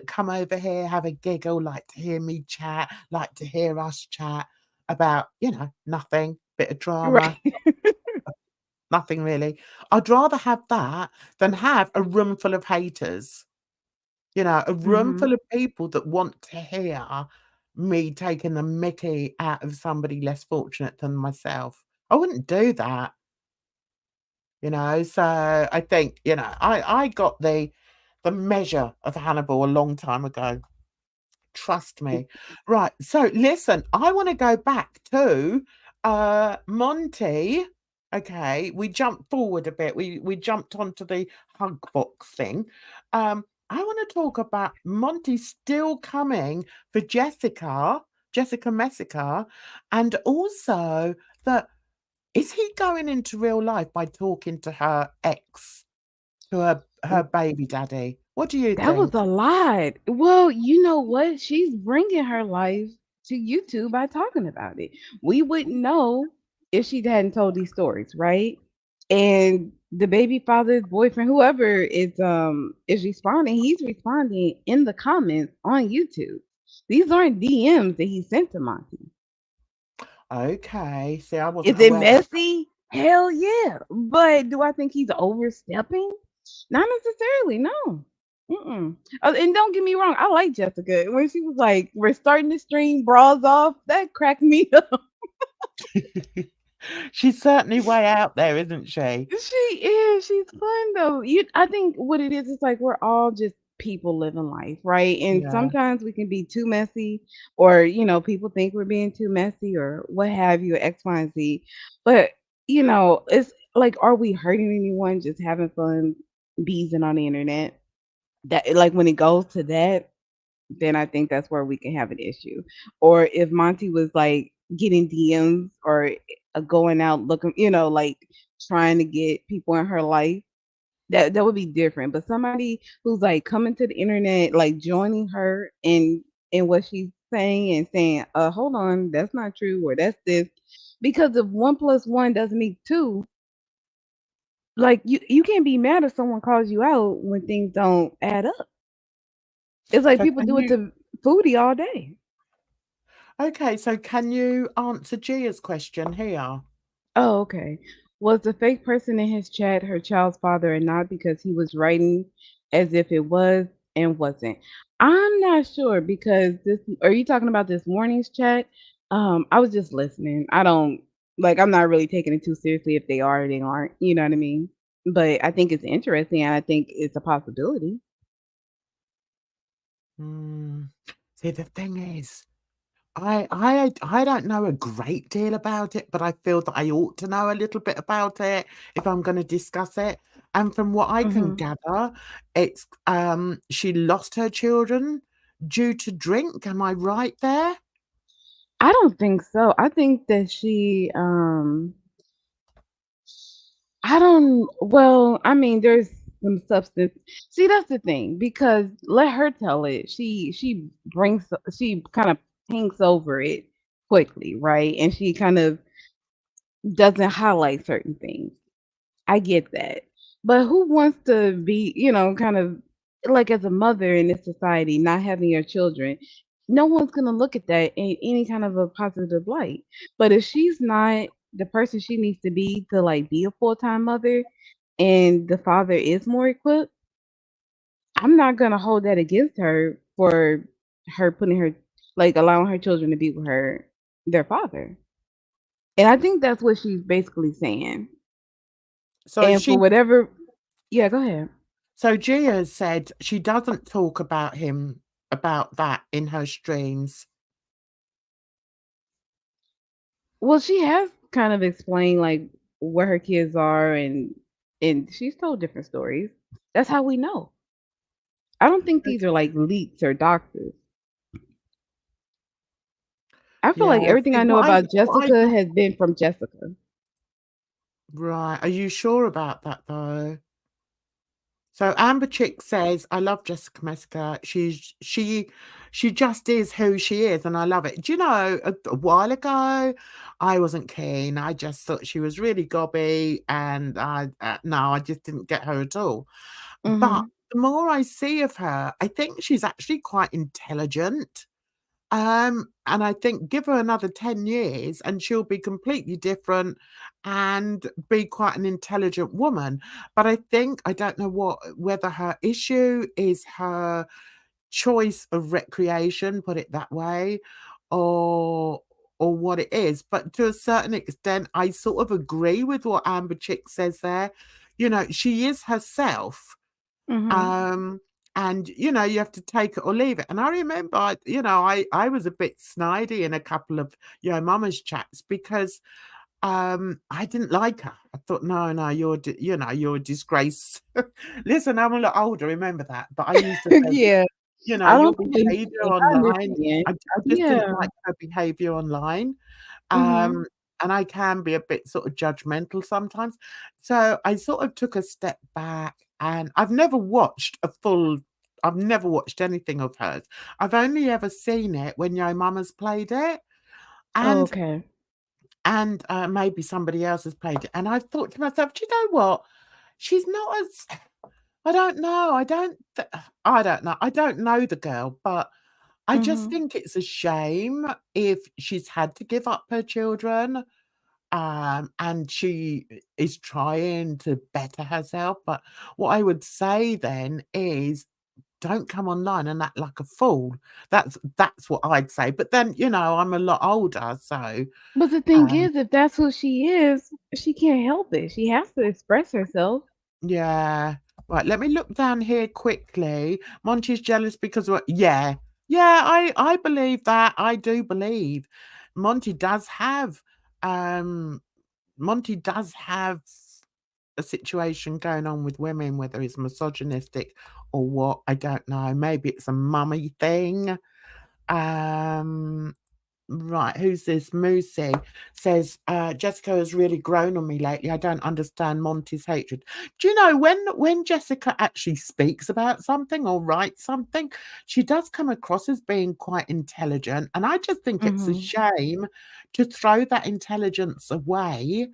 come over here, have a giggle, like to hear me chat, like to hear us chat about, nothing, bit of drama, Right. nothing really. I'd rather have that than have a room full of haters. A room Mhm. full of people that want to hear me taking the mickey out of somebody less fortunate than myself. I wouldn't do that, so I think, I got the measure of Hannibal a long time ago. Trust me. Right, so listen, I wanna go back to, Monty. Okay, we jumped forward a bit. We jumped onto the hug box thing. I wanna talk about Monty still coming for Jessica Messica, and also that is he going into real life by talking to her ex, to her baby daddy? What do you That was think? a lot. Well, you know what? She's bringing her life to YouTube by talking about it. We wouldn't know if she hadn't told these stories, right? And the baby father's boyfriend, whoever is responding, he's responding in the comments on YouTube. These aren't DMs that he sent to Monty. Okay, see, I Is wasn't it aware. messy? Hell yeah. But do I think he's overstepping? Not necessarily, no. Mm-mm. And don't get me wrong, I like Jessica. When she was like, "We're starting to stream bras off," that cracked me up. She's certainly way out there, isn't she? She is. She's fun though. I think what it is like we're all just people living life, right? And Yeah. sometimes we can be too messy, or people think we're being too messy, or what have you, X, Y, and Z. But it's like, are we hurting anyone? Just having fun, beezing on the internet. That like when it goes to that, then I think that's where we can have an issue. Or if Monty was like getting DMs or going out looking, like trying to get people in her life, that would be different. But somebody who's like coming to the internet, like joining her in what she's saying and saying, hold on, that's not true, or that's this. Because if 1 + 1 doesn't equal 2, like you can't be mad if someone calls you out when things don't add up. It's like So people can do it you to Foodie all day. okay, so can you answer Gia's question here? Oh, okay. Was the fake person in his chat her child's father or not? Because he was writing as if it was and wasn't. I'm not sure because this. Are you talking about this morning's chat? I was just listening. I don't like. I'm not really taking it too seriously if they are or they aren't. You know what I mean? But I think it's interesting, and I think it's a possibility. See, the thing is, I don't know a great deal about it, but I feel that I ought to know a little bit about it if I'm going to discuss it. And from what I can gather, it's she lost her children due to drink. Am I right there? I don't think so. I think that I don't well, I mean, there's some substance. See, that's the thing because let her tell it. She kind of paints over it quickly, right? And she kind of doesn't highlight certain things. I get that. But who wants to be, kind of like as a mother in this society, not having your children? No one's going to look at that in any kind of a positive light. But if she's not the person she needs to be to like be a full-time mother and the father is more equipped, I'm not going to hold that against her for her putting her like allowing her children to be with their father. And I think that's what she's basically saying. So And for whatever, yeah, go ahead. So Gia said she doesn't talk about him about that in her streams. Well, she has kind of explained like where her kids are and she's told different stories. That's how we know. I don't think these are like leaks or doctors. I feel like Yeah, everything see, I know about Jessica has been from Jessica. Right. Are you sure about that though? So Amber Chick says, I love Jessica Messica. She just is who she is, and I love it. Do you know, a while ago, I wasn't keen. I just thought she was really gobby, and no, I just didn't get her at all. But the more I see of her, I think she's actually quite intelligent. And I think give her another 10 years and she'll be completely different and be quite an intelligent woman. But I think I don't know whether her issue is her choice of recreation, put it that way, or what it is. But to a certain extent, I sort of agree with what Amber Chick says there. You know, she is herself. And you know, you have to take it or leave it. And I remember, I was a bit snidey in a couple of Yo Mama's chats because I didn't like her. I thought, no, you're a disgrace. Listen, I'm a lot older, remember that. But I used to say, Yeah. your don't behavior online. I just didn't like her behavior online. And I can be a bit sort of judgmental sometimes. So I sort of took a step back and I've never watched anything of hers. I've only ever seen it when Yo Mama's played it. Oh, And okay. and maybe somebody else has played it. And I thought to myself, do you know what? She's not as I don't know. I don't know. I don't know the girl, but I just think it's a shame if she's had to give up her children, and she is trying to better herself. But what I would say then is don't come online and act like a fool. That's what I'd say. But then, I'm a lot older, so But the thing um, is, if that's who she is, she can't help it. She has to express herself. yeah. Right, let me look down here quickly. Monty's jealous because what? Yeah, I believe that. I do believe Monty does have um Monty does have a situation going on with women, whether it's misogynistic or what, I don't know. Maybe it's a mummy thing. Right, who's this? Moosey says, Jessica has really grown on me lately. I don't understand Monty's hatred. Do you know when Jessica actually speaks about something or writes something, she does come across as being quite intelligent. And I just think it's a shame to throw that intelligence away.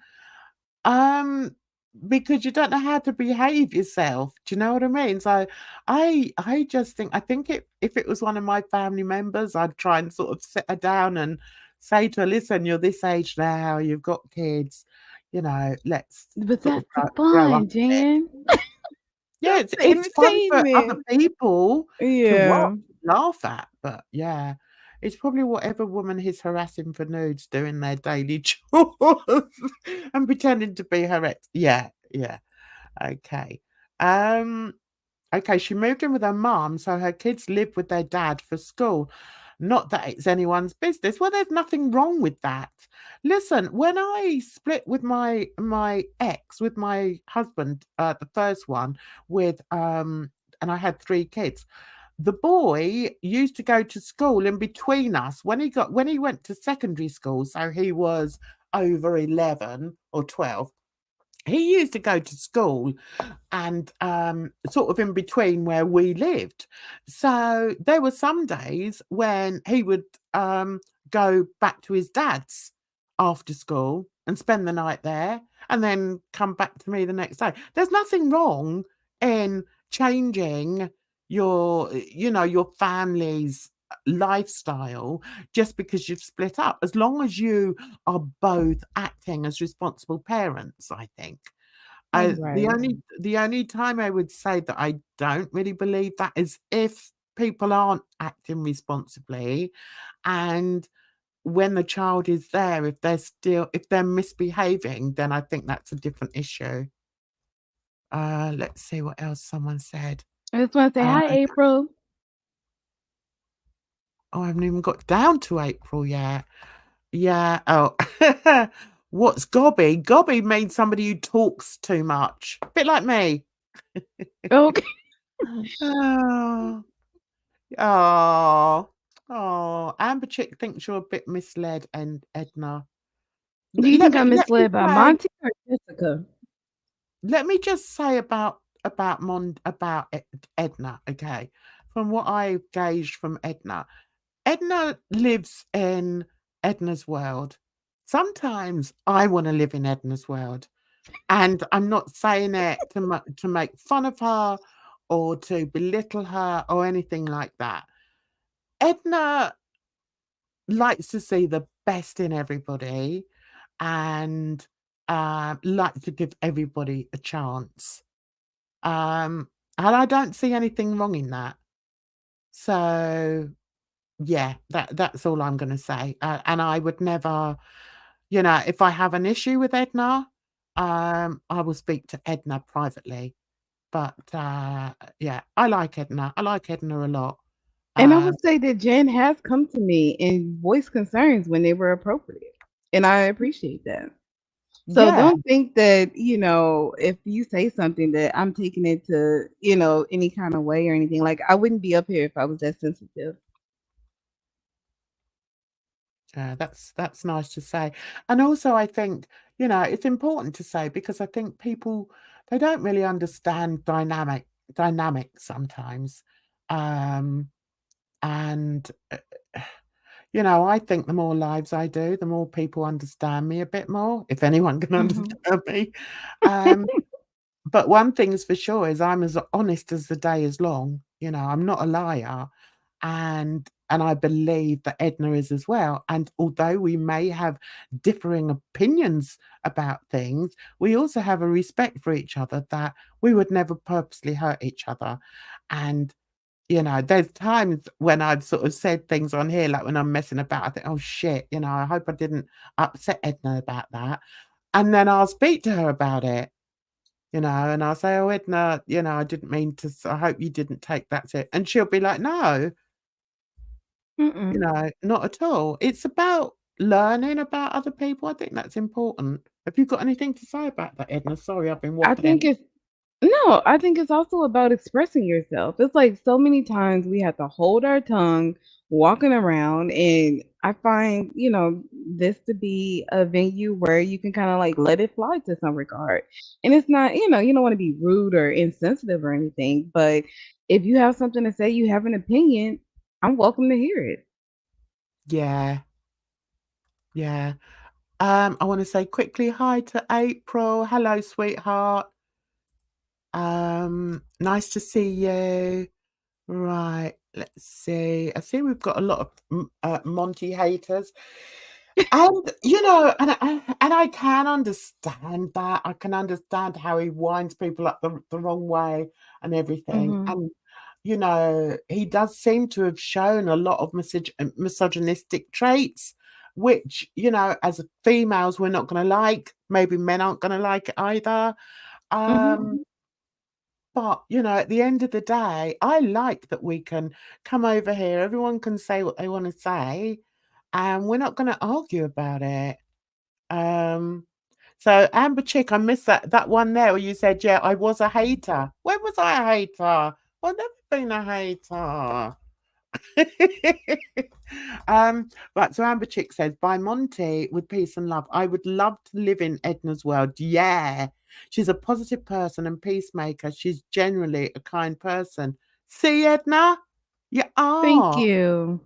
Because you don't know how to behave yourself. Do you know what I mean? So I just think if it was one of my family members, I'd try and sort of sit her down and say to her, listen, you're this age now, you've got kids, let's But sort that's of the grow up fun, a bit. Jan. Yeah, Just for it's fun for other entertainment. people to Yeah. watch, laugh at, but yeah, it's probably whatever woman he's harassing for nudes doing their daily chores and pretending to be her ex. Yeah, yeah. Okay. Um, okay, she moved in with her mum, so her kids live with their dad for school. Not that it's anyone's business. Well, there's nothing wrong with that. Listen, when I split with my ex, with my husband, the first one, with and I had 3 kids. The boy used to go to school in between us when he went to secondary school, so he was over 11 or 12. He used to go to school and sort of in between where we lived. So there were some days when he would go back to his dad's after school and spend the night there and then come back to me the next day. There's nothing wrong in changing your family's lifestyle just because you've split up, as long as you are both acting as responsible parents, I think. The Right. only time I would say that I don't really believe that is if people aren't acting responsibly, and when the child is there, if they're misbehaving, then I think that's a different issue. Let's see what else someone said. I just want to say Uh, hi, April. oh, I haven't even got down to April yet. Yeah. Oh, what's gobby? Gobby means somebody who talks too much. Bit like me. Okay. Oh, oh, oh. Amber Chick thinks you're a bit misled, and Edna. Do you think I'm Let me misled by say, Monty or Jessica? let me just say about Edna. Okay, from what I gauged from Edna, Edna lives in Edna's world. Sometimes I want to live in Edna's world. And I'm not saying it to make fun of her or to belittle her or anything like that. Edna likes to see the best in everybody and likes to give everybody a chance. And I don't see anything wrong in that. So yeah, that's all I'm going to say. And I would never, if I have an issue with Edna, I will speak to Edna privately. But, yeah, I like Edna. I like Edna a lot. And I Um, would say that Jen has come to me and voiced concerns when they were appropriate. And I appreciate that. So yeah, don't think that, if you say something that I'm taking it to, any kind of way or anything. Like I wouldn't be up here if I was that sensitive. yeah, that's nice to say. And also I think, it's important to say because I think people, they don't really understand dynamics sometimes. Um, and, I think the more lives I do, the more people understand me a bit more, if anyone can Mhm. understand me. Um But one thing's for sure is I'm as honest as the day is long, I'm not a liar, and I believe that Edna is as well, and although we may have differing opinions about things, we also have a respect for each other that we would never purposely hurt each other, and, there's times when I've sort of said things on here, like when I'm messing about, I think, "Oh, shit," "I hope I didn't upset Edna about that," and then I'll speak to her about it. And I'll say, "Oh, Edna, I didn't mean to I hope you didn't take that to," and she'll be like, "No, Mm-mm. not at all." It's about learning about other people. I think that's important. Have you got anything to say about that, Edna? Sorry, I've been I waffling. think it's No, I think it's also about expressing yourself. It's like so many times we have to hold our tongue walking around, and I find, this to be a venue where you can kind of like let it fly to some regard. And it's not, you don't want to be rude or insensitive or anything, but if you have something to say, you have an opinion, I'm welcome to hear it. Yeah, yeah. I wanna say quickly hi to April. Hello, sweetheart. Nice to see you. Right, let's see. I see we've got a lot of Monty haters. And you know, and I can understand that. I can understand how he winds people up the wrong way and everything. Mm-hmm. And you know, he does seem to have shown a lot of misogynistic traits, which you know, as females, we're not going to like. Maybe men aren't going to like it either. Mm-hmm. But you know, at the end of the day, I like that we can come over here. Everyone can say what they want to say, and we're not going to argue about it. So Amber Chick, I missed that one there where you said, yeah, I was a hater. When was I a hater? I've never been a hater. Right, so Amber Chick says, by Monty with peace and love. I would love to live in Edna's world. Yeah. She's a positive person and peacemaker. She's generally a kind person. See, Edna? You Thank are. you.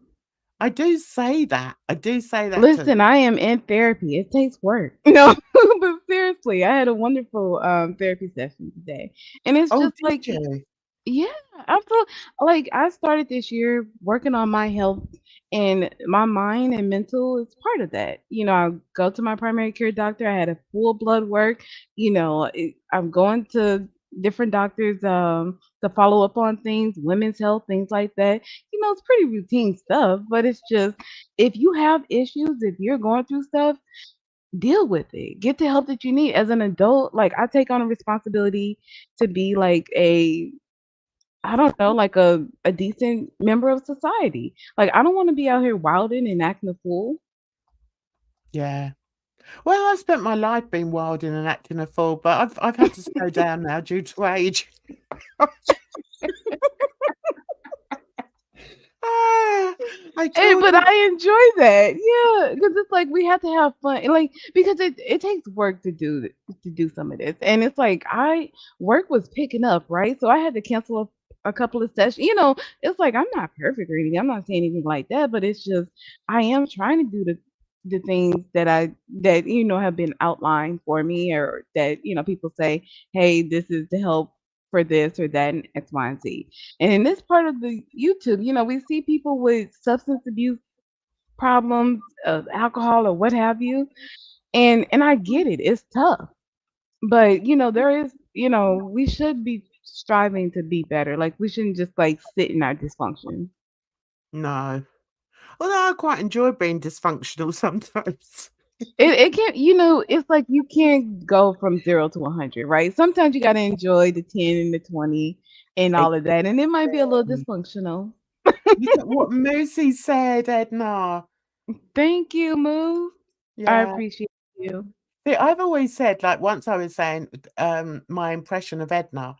I do say that. I do say that to Listen, I am in therapy. It takes work. No, but seriously, I had a wonderful therapy session today. And it's Oh, just did like, you? yeah, I feel like I started this year working on my health, and my mind and mental is part of that. I go to my primary care doctor. I had a full blood work. I'm going to different doctors to follow up on things, women's health, things like that. It's pretty routine stuff, but it's just if you have issues, if you're going through stuff, deal with it. Get the help that you need as an adult. Like I take on a responsibility to be like I don't know, like a decent member of society. Like I don't want to be out here wilding and acting a fool. Yeah. Well, I spent my life being wilding and acting a fool, but I've had to slow down now due to age. I Hey, told but you. I enjoy that. Yeah, because it's like we have to have fun. Like because it takes work to do some of this, and it's like I work was picking up, right? So I had to cancel a couple of sessions. It's like I'm not perfect or anything. I'm not saying anything like that, but it's just I am trying to do the things that have been outlined for me, or that people say, hey, this is to help for this or that and X, Y, and Z. And in this part of the YouTube, we see people with substance abuse problems, alcohol or what have you. And I get it. It's tough. But there is, we should be striving to be better. Like we shouldn't just like sit in our dysfunction. No. Although I quite enjoy being dysfunctional sometimes. It can't, it's like you can't go from 0 to 100, right? Sometimes you got to enjoy the 10 and the 20 and all of that. And it might be a little Exactly. dysfunctional. Look at what Moosey said, Edna. Thank you, Moo. I Yeah. appreciate you. See, I've always said, like once I was saying my impression of Edna,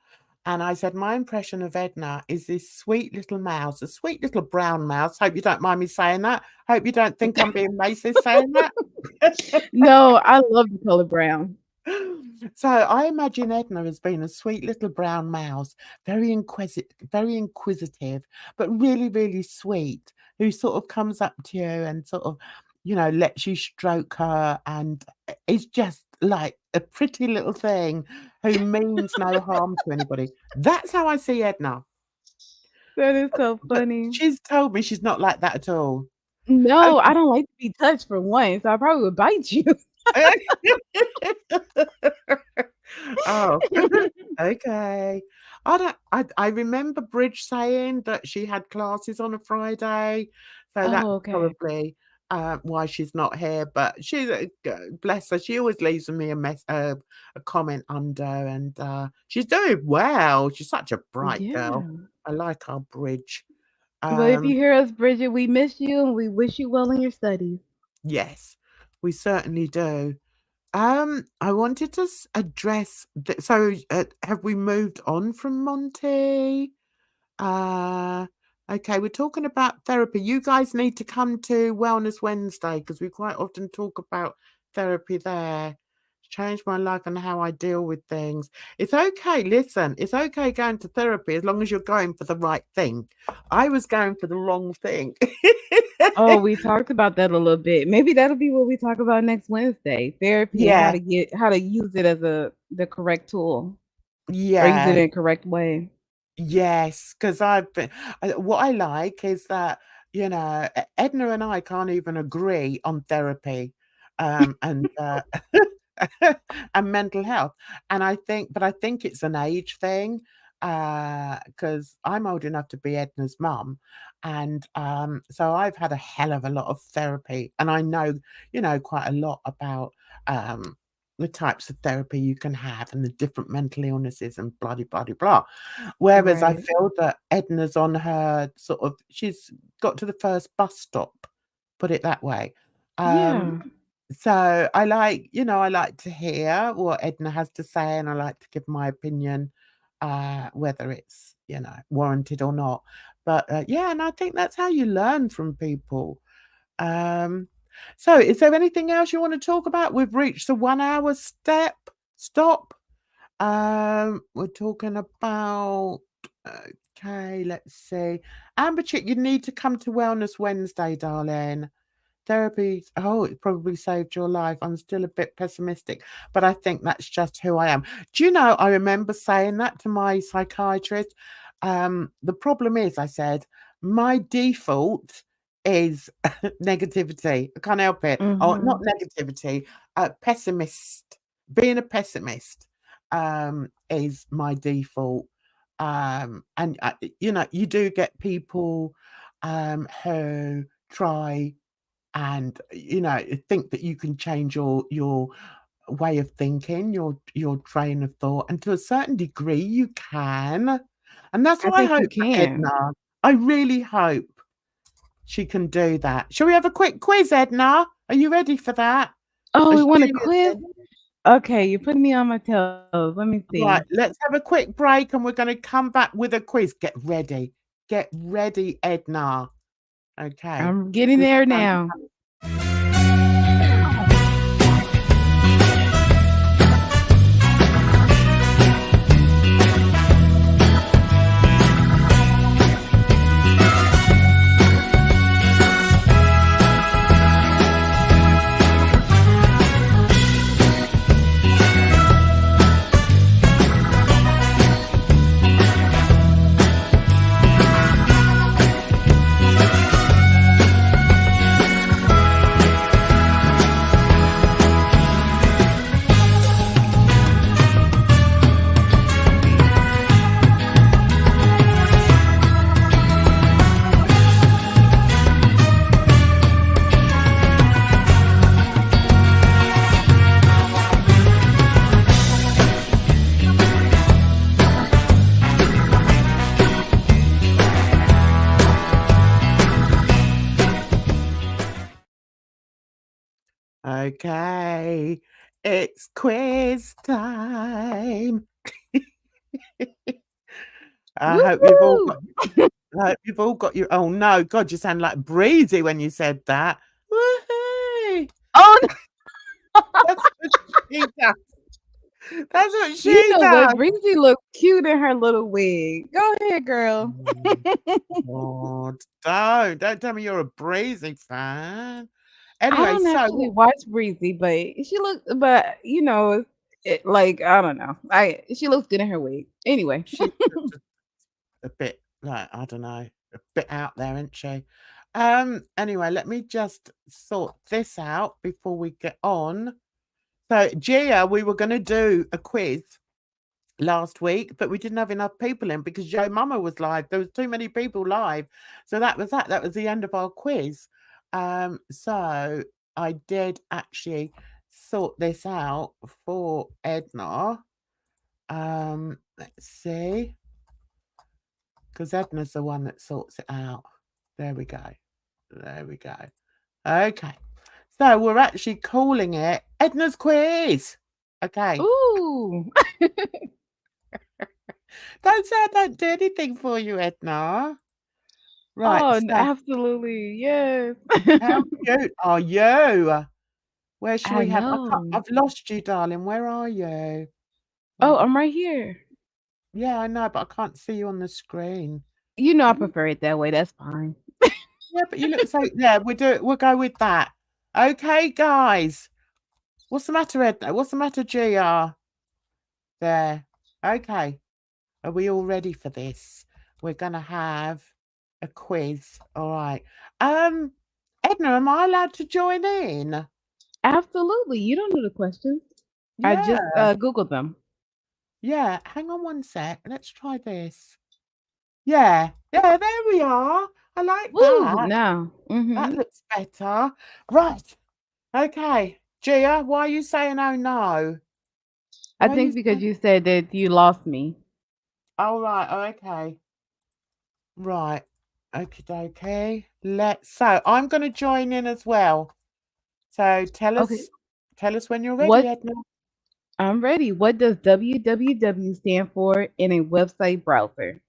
and I said my impression of Edna is this sweet little mouse, a sweet little brown mouse. Hope you don't mind me saying that. Hope you don't think I'm being racist saying that. No, I love the color brown. So I imagine Edna as being a sweet little brown mouse, very inquisitive, but really, really sweet, who sort of comes up to you and sort of, lets you stroke her, and is just like a pretty little thing who means no harm to anybody. That's how I see Edna. That is so But funny. she's told me she's not like that at all. No, I don't like to be touched for one, so I probably would bite you. Oh, okay. I remember Bridge saying that she had classes on a Friday, so that's Oh, okay. probably why she's not here. But she's bless her. She always leaves me a comment under, and she's doing well. She's such a bright girl. Yeah. I like our Bridge. Well, if you Um, hear us, Bridget, we miss you and we wish you well in your studies. yes, we certainly do. I wanted to address so have we moved on from Monty? Uh, okay, we're talking about therapy. You guys need to come to Wellness Wednesday because we quite often talk about therapy there. Changed my life and how I deal with things. It's okay, listen, it's okay going to therapy as long as you're going for the right thing. I was going for the wrong thing. Oh, we talked about that a little bit. Maybe that'll be what we talk about next Wednesday. Therapy and Yeah, how to use it as the correct tool or use it yeah. in a correct way. Yes, because I've been what I like is that you know, Edna and I can't even agree on therapy, and and mental health. And I think it's an age thing, because I'm old enough to be Edna's mum, and so I've had a hell of a lot of therapy, and I know, you know, quite a lot about the types of therapy you can have and the different mental illnesses and blah blah blah blah. Whereas I Right. feel that Edna's on her sort of, she's got to the first bus stop, put it that way. Yeah. So I like, you know, I like to hear what Edna has to say, and I like to give my opinion, whether it's, you know, warranted or not. But yeah, and I think that's how you learn from people. So is there anything else you want to talk about? We've reached the 1 hour stop. We're talking about, okay, let's see. Amber Chick, you need to come to Wellness Wednesday, darling. Therapy, oh, it probably saved your life. I'm still a bit pessimistic, but I think that's just who I am. Do you know, I remember saying that to my psychiatrist. The problem is, I said, my default is negativity. I can't help it. Oh, not negativity, pessimist. Being a pessimist is my default. And you know, you do get people who try and, you know, think that you can change your way of thinking, your train of thought, and to a certain degree you can. And that's I what I think you hope for can. Edna. I really hope she can do that. Shall we have a quick quiz, Edna? Are you ready for that? Oh, we want a Julia's quiz? in. Okay, you're putting me on my toes. Let me see. Right, let's have a quick break and we're going to come back with a quiz. Get ready. Get ready, Edna. Okay. I'm getting there now. Okay, it's quiz time. I hope you've all got. I hope you've all got your. Oh no, God, you sound like Breezy when you said that. Woohoo! Oh, no. That's what she does. That's what You she know does. what? Breezy looks cute in her little wig. Go ahead, girl. Oh, God, don't tell me you're a Breezy fan. I Anyway, don't actually so watch Breezy, but you know, like I don't know. She looks good in her wig. Anyway, she's just a bit like, I don't know, a bit out there, isn't she? Anyway, let me just sort this out before we get on. So, Gia, we were going to do a quiz last week, but we didn't have enough people in because Joe Mama was live. There was too many people live. So that was that. That was the end of our quiz. So I did actually sort this out for Edna. Let's see. Because Edna's the one that sorts it out. There we go. There we go. Okay. So we're actually calling it Edna's Quiz. Okay. ooh, Don't say I don't do anything for you, Edna. Right. oh, So absolutely, yes. how cute are you? Where shall I we have? know. I've lost you, darling. Where are you? Oh, Right. I'm right here. Yeah, I know, but I can't see you on the screen. You know I prefer it that way. That's fine. Yeah, but you look so. Yeah, we'll go with that. Okay, guys. What's the matter, Edna? What's the matter, GR? There. Okay. Are we all ready for this? We're gonna have a quiz. All right. Edna, am I allowed to join in? Absolutely. You don't know the questions. I Yeah. just Googled them. Yeah. Hang on one sec. Let's try this. Yeah. Yeah, there we are. I like Woo! that. Now. That looks better. Right. Okay. Gia, why are you saying oh no? I Why are think you because saying... you said that you lost me. Oh, right. Oh, okay. Right. Okay. So I'm going to join in as well. So tell Okay. us when you're ready, What? Edna. I'm ready. What does www stand for in a website browser?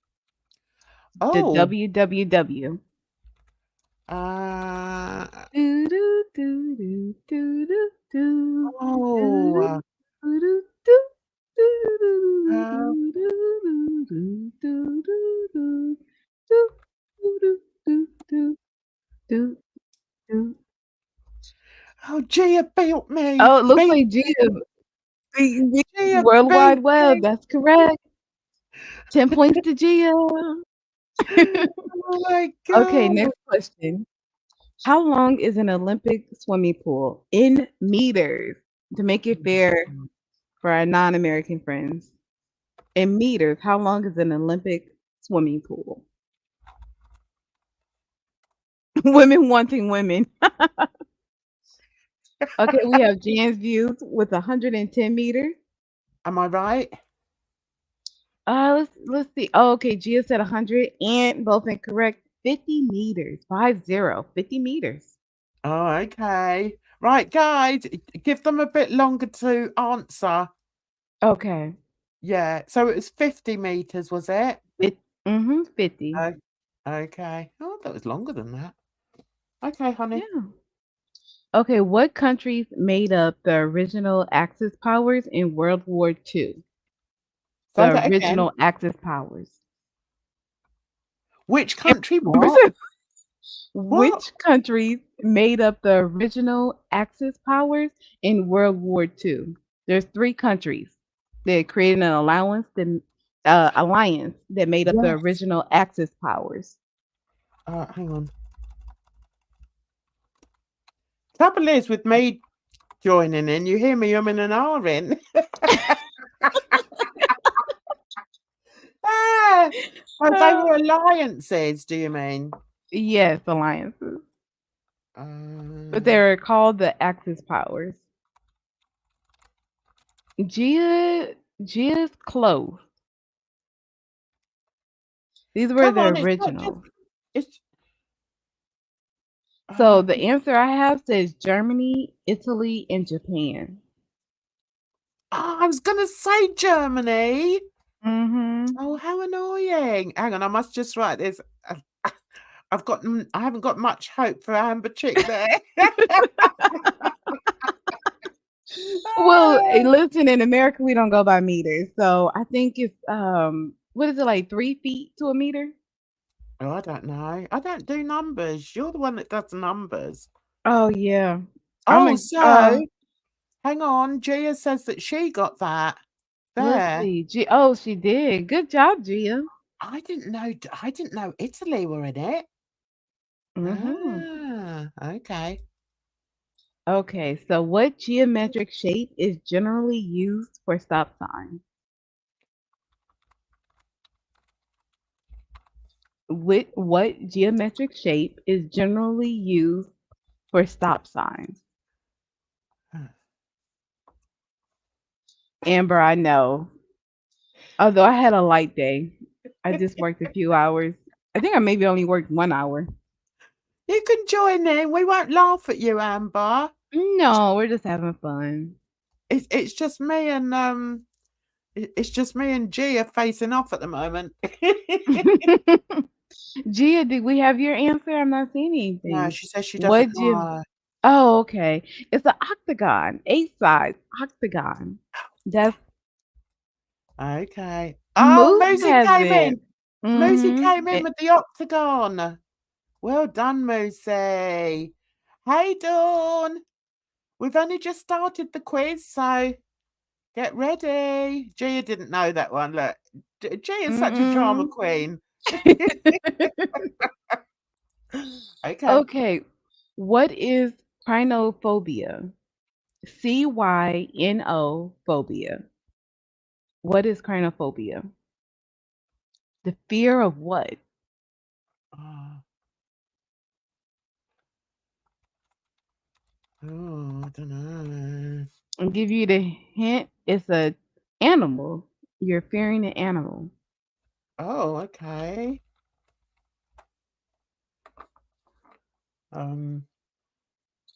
The Oh, www. oh, uh, oh, Gia built me. Oh, it looks Beat like Gia. Gia World beat Wide Web. me. That's correct. 10 points to Gia. Oh my Okay, God. next question. How long is an Olympic swimming pool in meters? To make it fair for our non-American friends. In meters, how long is an Olympic swimming pool? Women wanting women. Okay, we have Jan's views with 110 meters. Am I right? Let's see. Oh, okay, Gia said 100 and both incorrect. 50 meters. 50 meters. Oh, okay. Right, guys, give them a bit longer to answer. Okay. Yeah, so it was 50 meters, was it? 50. Okay. Oh, that was longer than that. Okay, honey. Yeah. Okay, what countries made up the original Axis powers in World War II? Say The that again. original Axis powers. Which country? What? What? Which countries made up the original Axis powers in World War II? There's 3 countries that created an alliance that made up the Yes. original Axis powers. Hang on. Trouble is with me joining in, you hear me umming and ahhing. But they were alliances, do you mean? Yes, alliances. But they were called the Axis powers. Gia's close. These were Come the on, originals. Oh, So the answer I have says Germany, Italy, and Japan. I was going to say Germany. Mm-hmm. Oh, how annoying. Hang on, I must just write this. I haven't got much hope for Amber Chick there. Well, listen, in America we don't go by meters. So I think it's what is it, like 3 feet to a meter? Oh, I don't know. I don't do numbers. You're the one that does numbers. Oh yeah. Oh, so hang on. Gia says that she got that. Let's There. see. Oh, she did. Good job, Gia. I didn't know Italy were in it. Okay. Okay, so what geometric shape is generally used for stop signs? What geometric shape is generally used for stop signs? Amber, I know. Although I had a light day. I just worked a few hours. I think I maybe only worked 1 hour. You can join in. We won't laugh at you, Amber. No, we're just having fun. It's just me and Gia facing off at the moment. Gia, did we have your answer? I'm not seeing anything. No, she says she doesn't know. Oh, okay. It's an octagon, 8 sides octagon. That's okay. Oh, Moosey came in. Moosey Mm-hmm. came in with the octagon. Well done, Moosey. Hey, Dawn. We've only just started the quiz, so get ready. Gia didn't know that one. Look, Gia's such a drama queen. Okay. Okay. What is crinophobia? CYNO phobia. What is crinophobia? The fear of what? Oh, I don't know. I'll give you the hint. It's a animal. You're fearing an animal. Oh, okay.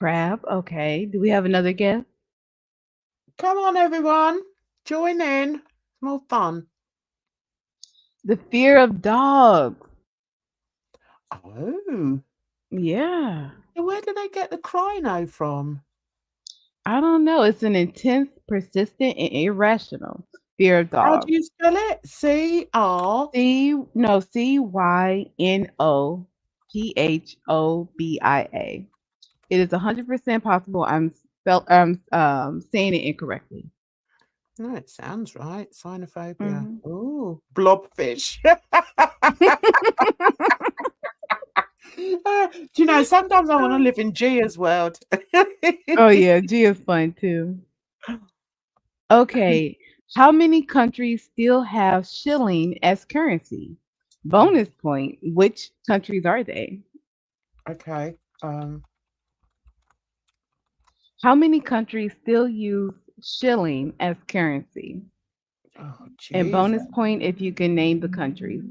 Crab. Okay. Do we have another guess? Come on, everyone. Join in. It's more fun. The fear of dogs. Oh. Yeah. So where do they get the crino from? I don't know. It's an intense, persistent, and irrational fear of How do dogs. you spell it? CR. CYNOPHOBIA. It is 100% possible I'm saying it incorrectly. No, it sounds right. Cynophobia. Mhm. Oh, blobfish. Do you know, sometimes I want to live in Gia's world. Oh yeah, G is fun too. Okay. How many countries still have shilling as currency? Bonus point. Which countries are they? Okay. How many countries still use shilling as currency? Oh, And jeez. bonus point if you can name the countries.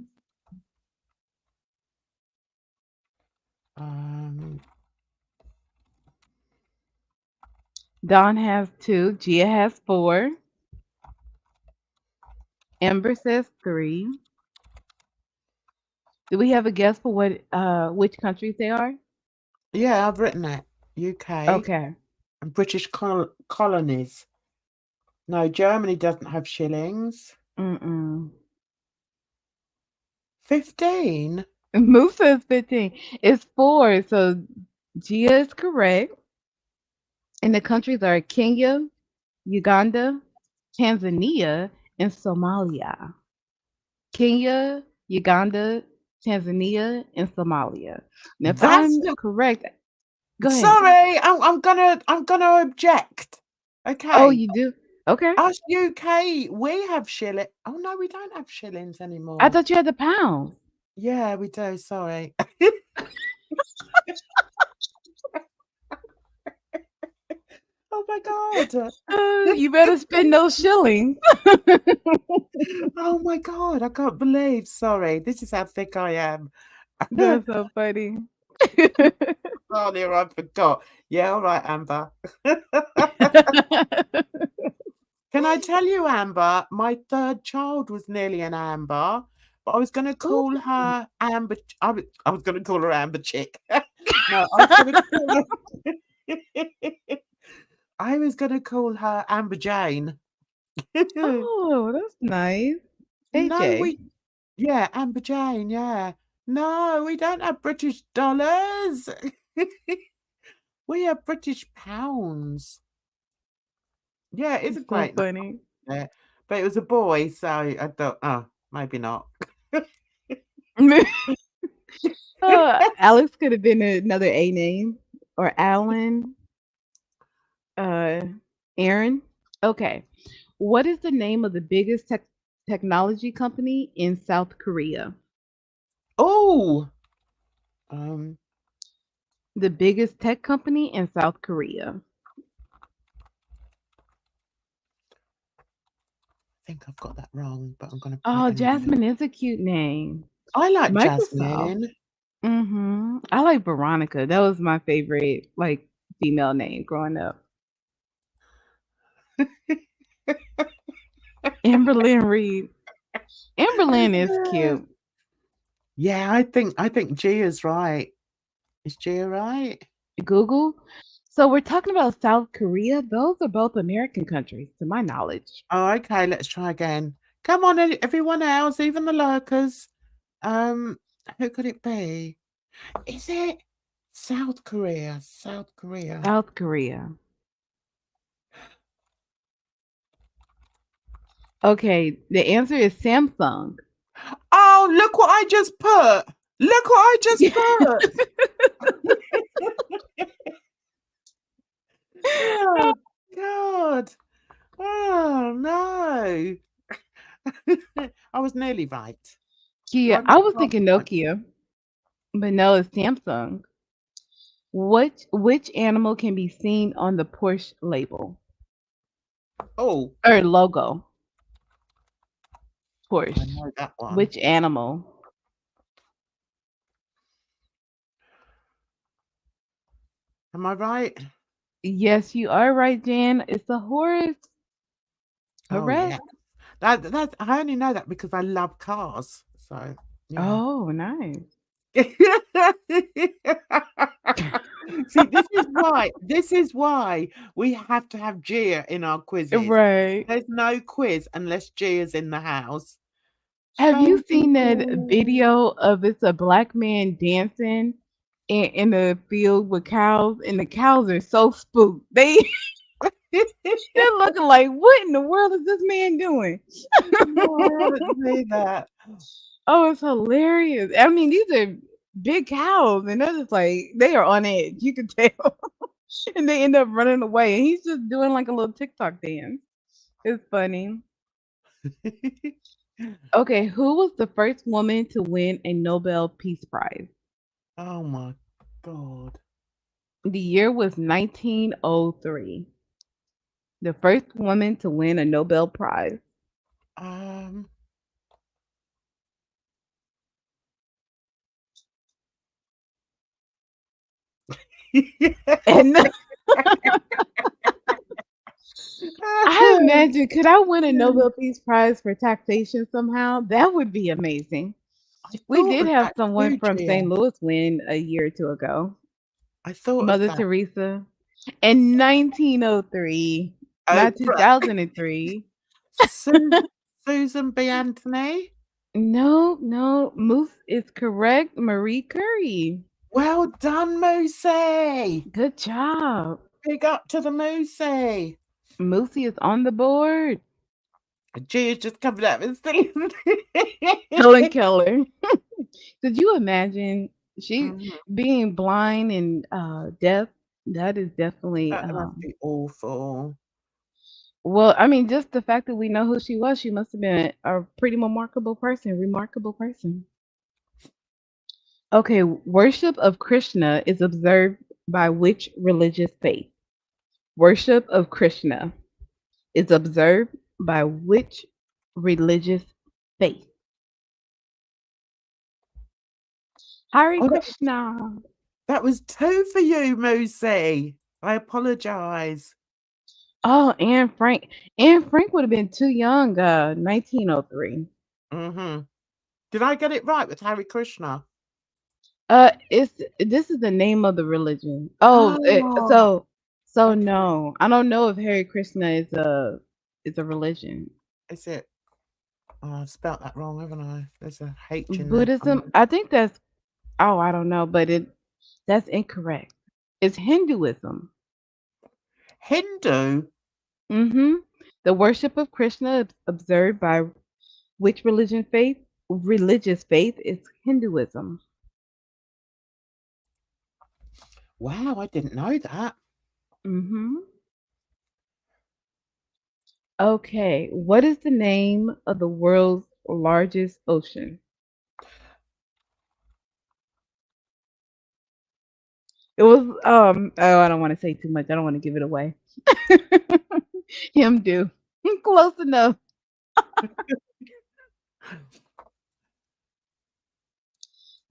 Don has 2. Gia has 4. Amber says 3. Do we have a guess for what which countries they are? Yeah, I've written that. UK Okay. and British colonies. No, Germany doesn't have shillings. 15? Moose says 15. It's 4, so Gia is correct. And the countries are Kenya, Uganda, Tanzania, and Somalia. Kenya, Uganda, Tanzania, and Somalia. Now, if That's I'm correct, go ahead. sorry, I'm gonna object. Okay. Oh, you do? Okay. Us UK, we have shilling. Oh no, we don't have shillings anymore. I thought you had the pounds. Yeah, we do. Sorry. Oh my god. You better spend those shillings. Oh my god, I can't believe. Sorry, this is how thick I am. That's so funny. Oh, dear, I forgot. Yeah, all right, Amber. Can I tell you, Amber, my third child was nearly an Amber, but I was going to call her Amber. I was going to call her Amber Chick. No, I was going to call her Amber Jane. Oh, that's nice. No, AJ. yeah, Amber Jane, yeah. No, we don't have British dollars. We have British pounds. Yeah, it's a So great name. funny. Yeah, but it was a boy, so I thought, oh, maybe not. Alex could have been another A name, or Alan, Aaron. Okay. What is the name of the biggest technology company in South Korea? Oh, The biggest tech company in South Korea. I think I've got that wrong, but I'm going to. Oh, Jasmine is a cute name. I like Microsoft. Jasmine. I like Veronica. That was my favorite, like, female name growing up. Amberlynn Reed. Amberlynn is cute. Yeah, I think Gia's right. Is Gia right? Google. So we're talking about South Korea. Those are both American countries, to my knowledge. Oh, okay. Let's try again. Come on, everyone else, even the lurkers. Who could it be? Is it South Korea? South Korea. South Korea. Okay, the answer is Samsung. Oh, look what I just put. Look what I just put. Oh, God. Oh, no. I was nearly right. Kia. I was thinking Nokia, but no, it's Samsung. Which animal can be seen on the Porsche label Oh, or logo? I Porsche. know that one. Which animal? Am I right? Yes, you are right, Jan. It's a horse. Oh, yeah. Correct. That I only know that because I love cars. So, yeah. Oh, nice. See, this is why we have to have Gia in our quizzes. Right. There's no quiz unless Gia's in the house. Have you seen that video of it's a black man dancing in the field with cows, and the cows are so spooked. They're looking like, what in the world is this man doing? No, I haven't seen that. Oh, it's hilarious. I mean, these are big cows, and they're just like, they are on edge. You can tell. And they end up running away, and he's just doing like a little TikTok dance. It's funny. Okay, who was the first woman to win a Nobel Peace Prize? Oh my God. The year was 1903. The first woman to win a Nobel Prize. And I imagine, could I win a Nobel Peace Prize for taxation somehow? That would be amazing. We did have someone from St. Louis win a year or two ago. I thought Mother of that. Teresa in 1903, not 2003. Susan B. Anthony. No, Moose is correct. Marie Curie. Well done, Moosey. Good job. Big up to the Moosey. Moosey is on the board. Gia's just coming up and saying Helen Keller. Could you imagine she being blind and deaf? That is definitely that must be awful. Well, I mean, just the fact that we know who she was, she must have been a pretty remarkable person. Okay, worship of Krishna is observed by which religious faith? Worship of Krishna is observed by which religious faith? Hare Krishna. That was 2 for you, Moosey. I apologize. Oh, Anne Frank. Anne Frank would have been too young, 1903. Did I get it right with Hare Krishna? This is the name of the religion. So no. I don't know if Hare Krishna is a religion. Is it? Oh, I've spelt that wrong, haven't I? There's a H in Buddhism. there. I think that's I don't know, but that's incorrect. It's Hinduism. Hindu? The worship of Krishna is observed by which religious faith is Hinduism. Wow, I didn't know that. Okay, what is the name of the world's largest ocean? It was oh, I don't want to say too much. I don't want to give it away. Him do. Close enough.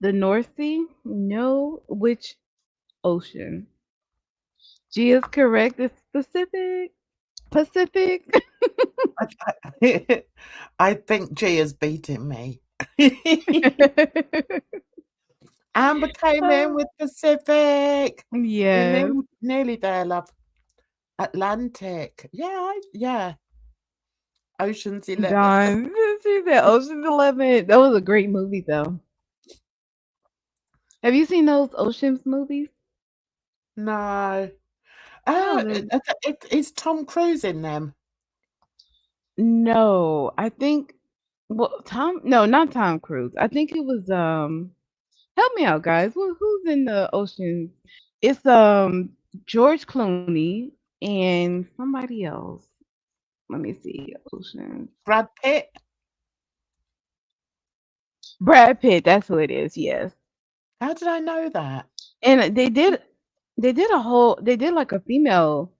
The North Sea? No. Which ocean? G is correct. It's Pacific. I think G is beating me. Amber came in with Pacific. Yeah. Nearly there, love. Atlantic. Yeah. Ocean's 11. Don, see that Ocean's 11. That was a great movie, though. Have you seen those Ocean's movies? No. Is Tom Cruise in them? No, I think Well, no, not Tom Cruise. I think it was help me out, guys. Who's in the ocean? It's George Clooney and somebody else. Let me see. Ocean. Brad Pitt. Brad Pitt, that's who it is, yes. How did I know that? And they did like a female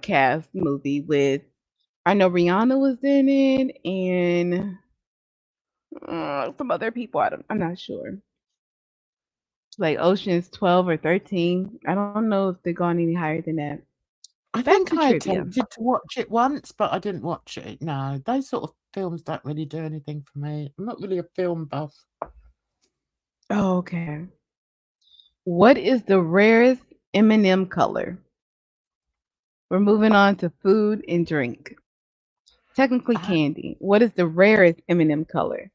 cast movie with, I know Rihanna was in it and some other people. I'm not sure. Like Ocean's 12 or 13. I don't know if they're going any higher than that. I Back think to I trivia. attempted to watch it once, but I didn't watch it. No, those sort of films don't really do anything for me. I'm not really a film buff. Oh, okay. What is the rarest M&M color? We're moving on to food and drink. Technically candy. What is the rarest M&M color?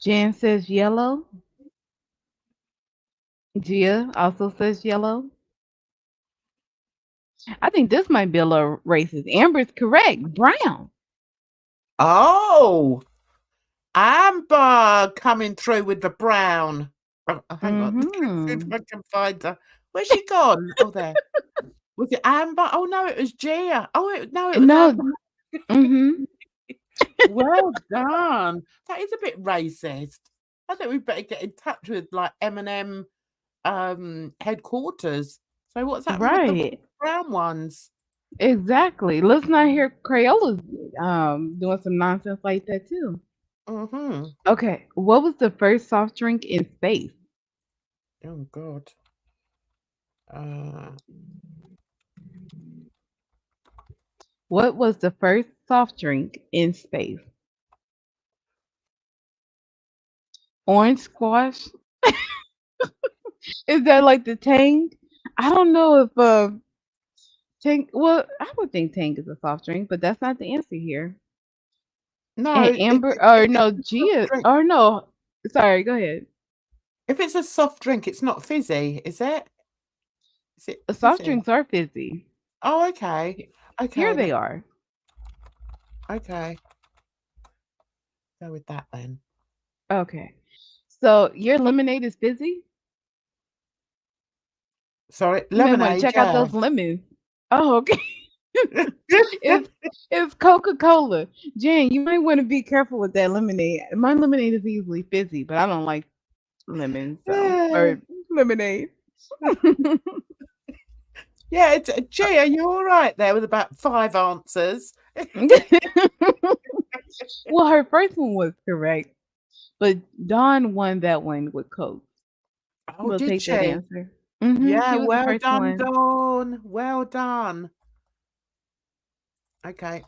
Jan says yellow. Gia also says yellow. I think this might be a little racist. Amber's correct. Brown. Oh, Amber coming through with the brown. Oh, hang on. See if I can find her. Where's she gone? Oh, there. Was it Amber? Oh, no, it was Gia. Oh, it was Amber. Well done. That is a bit racist. I think we better get in touch with like M&M headquarters. So what's that with the brown ones? Exactly. Let's not hear Crayola's doing some nonsense like that too. Okay. What was the first soft drink in space? Oh God. What was the first soft drink in space? Orange squash? Is that like the Tang? I don't know if Tang. Well, I would think Tang is a soft drink, but that's not the answer here. No, and Amber or no Gia or no. Sorry, go ahead. If it's a soft drink, it's not fizzy, is it? Is it soft drinks are fizzy? Oh, okay. Okay. Here they are. Okay. Go with that then. Okay. So your lemonade is fizzy? Sorry, lemonade. Check out those lemons. Oh, okay. it's Coca-Cola. Jan, you might want to be careful with that lemonade. My lemonade is easily fizzy, but I don't like lemons or lemonade. Yeah, Gia, you all right there with about 5 answers? Well, her first one was correct, but Dawn won that one with Coke. Oh, we'll did take she? that answer. Yeah, well done, Dawn. Well done. Okay.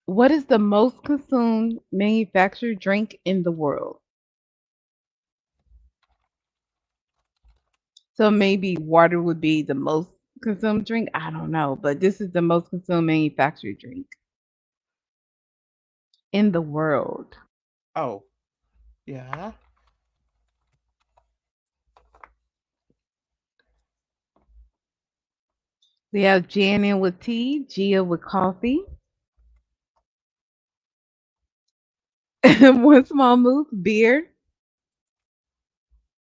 What is the most consumed manufactured drink in the world? So maybe water would be the most consumed drink. I don't know, but this is the most consumed manufactured drink in the world. Oh, yeah. We have Jan in with tea, Gia with coffee. One small move, beer.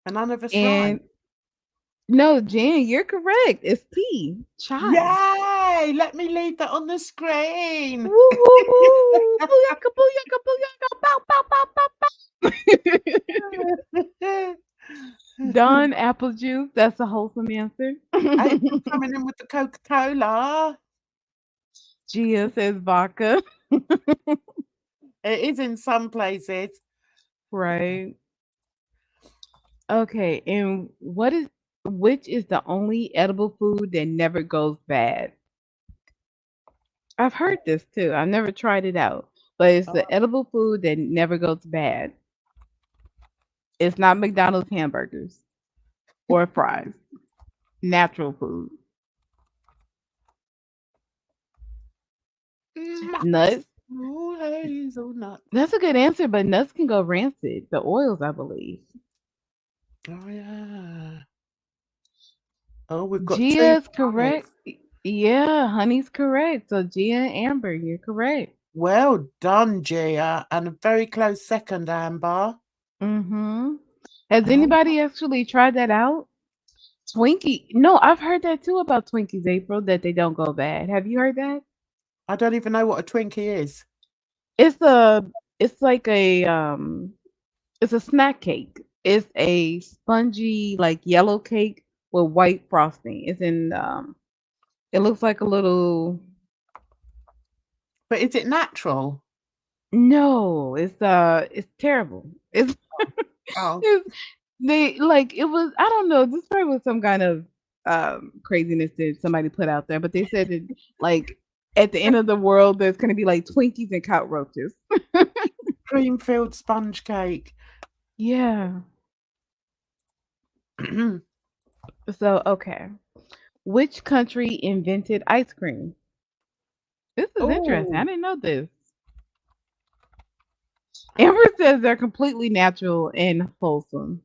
And none of us right. No, Jan, you're correct. It's tea. Chai. Yay! Let me leave that on the screen. Woo, woo, woo. Booyaka, booyaka, booyaka, bow, bow, bow, bow, bow. Dawn apple juice. That's a wholesome answer. I'm coming in with the Coca-Cola. Gia says vodka. It is in some places. Right. Okay, and which is the only edible food that never goes bad? I've heard this too. I've never tried it out, but it's the edible food that never goes bad. It's not McDonald's hamburgers or fries. Natural food. Nuts. Hazelnuts. That's a good answer, but nuts can go rancid. The oils, I believe. Oh yeah. Oh, we've got Gia's correct. Yeah, honey's correct. So Gia and Amber, you're correct. Well done, Gia, and a very close second, Amber. Mm-hmm. Has Oh, anybody actually tried that out? Twinkie. No, I've heard that too about Twinkies, April, that they don't go bad. Have you heard that? I don't even know what a Twinkie is. It's a it's like a it's a snack cake. It's a spongy like yellow cake with white frosting. It's in it looks like a little But is it natural? no, it's terrible. It's Oh, it's they like it was I don't know, this probably was some kind of craziness that somebody put out there, but they said that like at the end of the world there's gonna be like Twinkies and cockroaches. cream-filled sponge cake. Yeah. So okay. Which country invented ice cream? This is interesting. I Oh, didn't know this. Amber says they're completely natural and wholesome.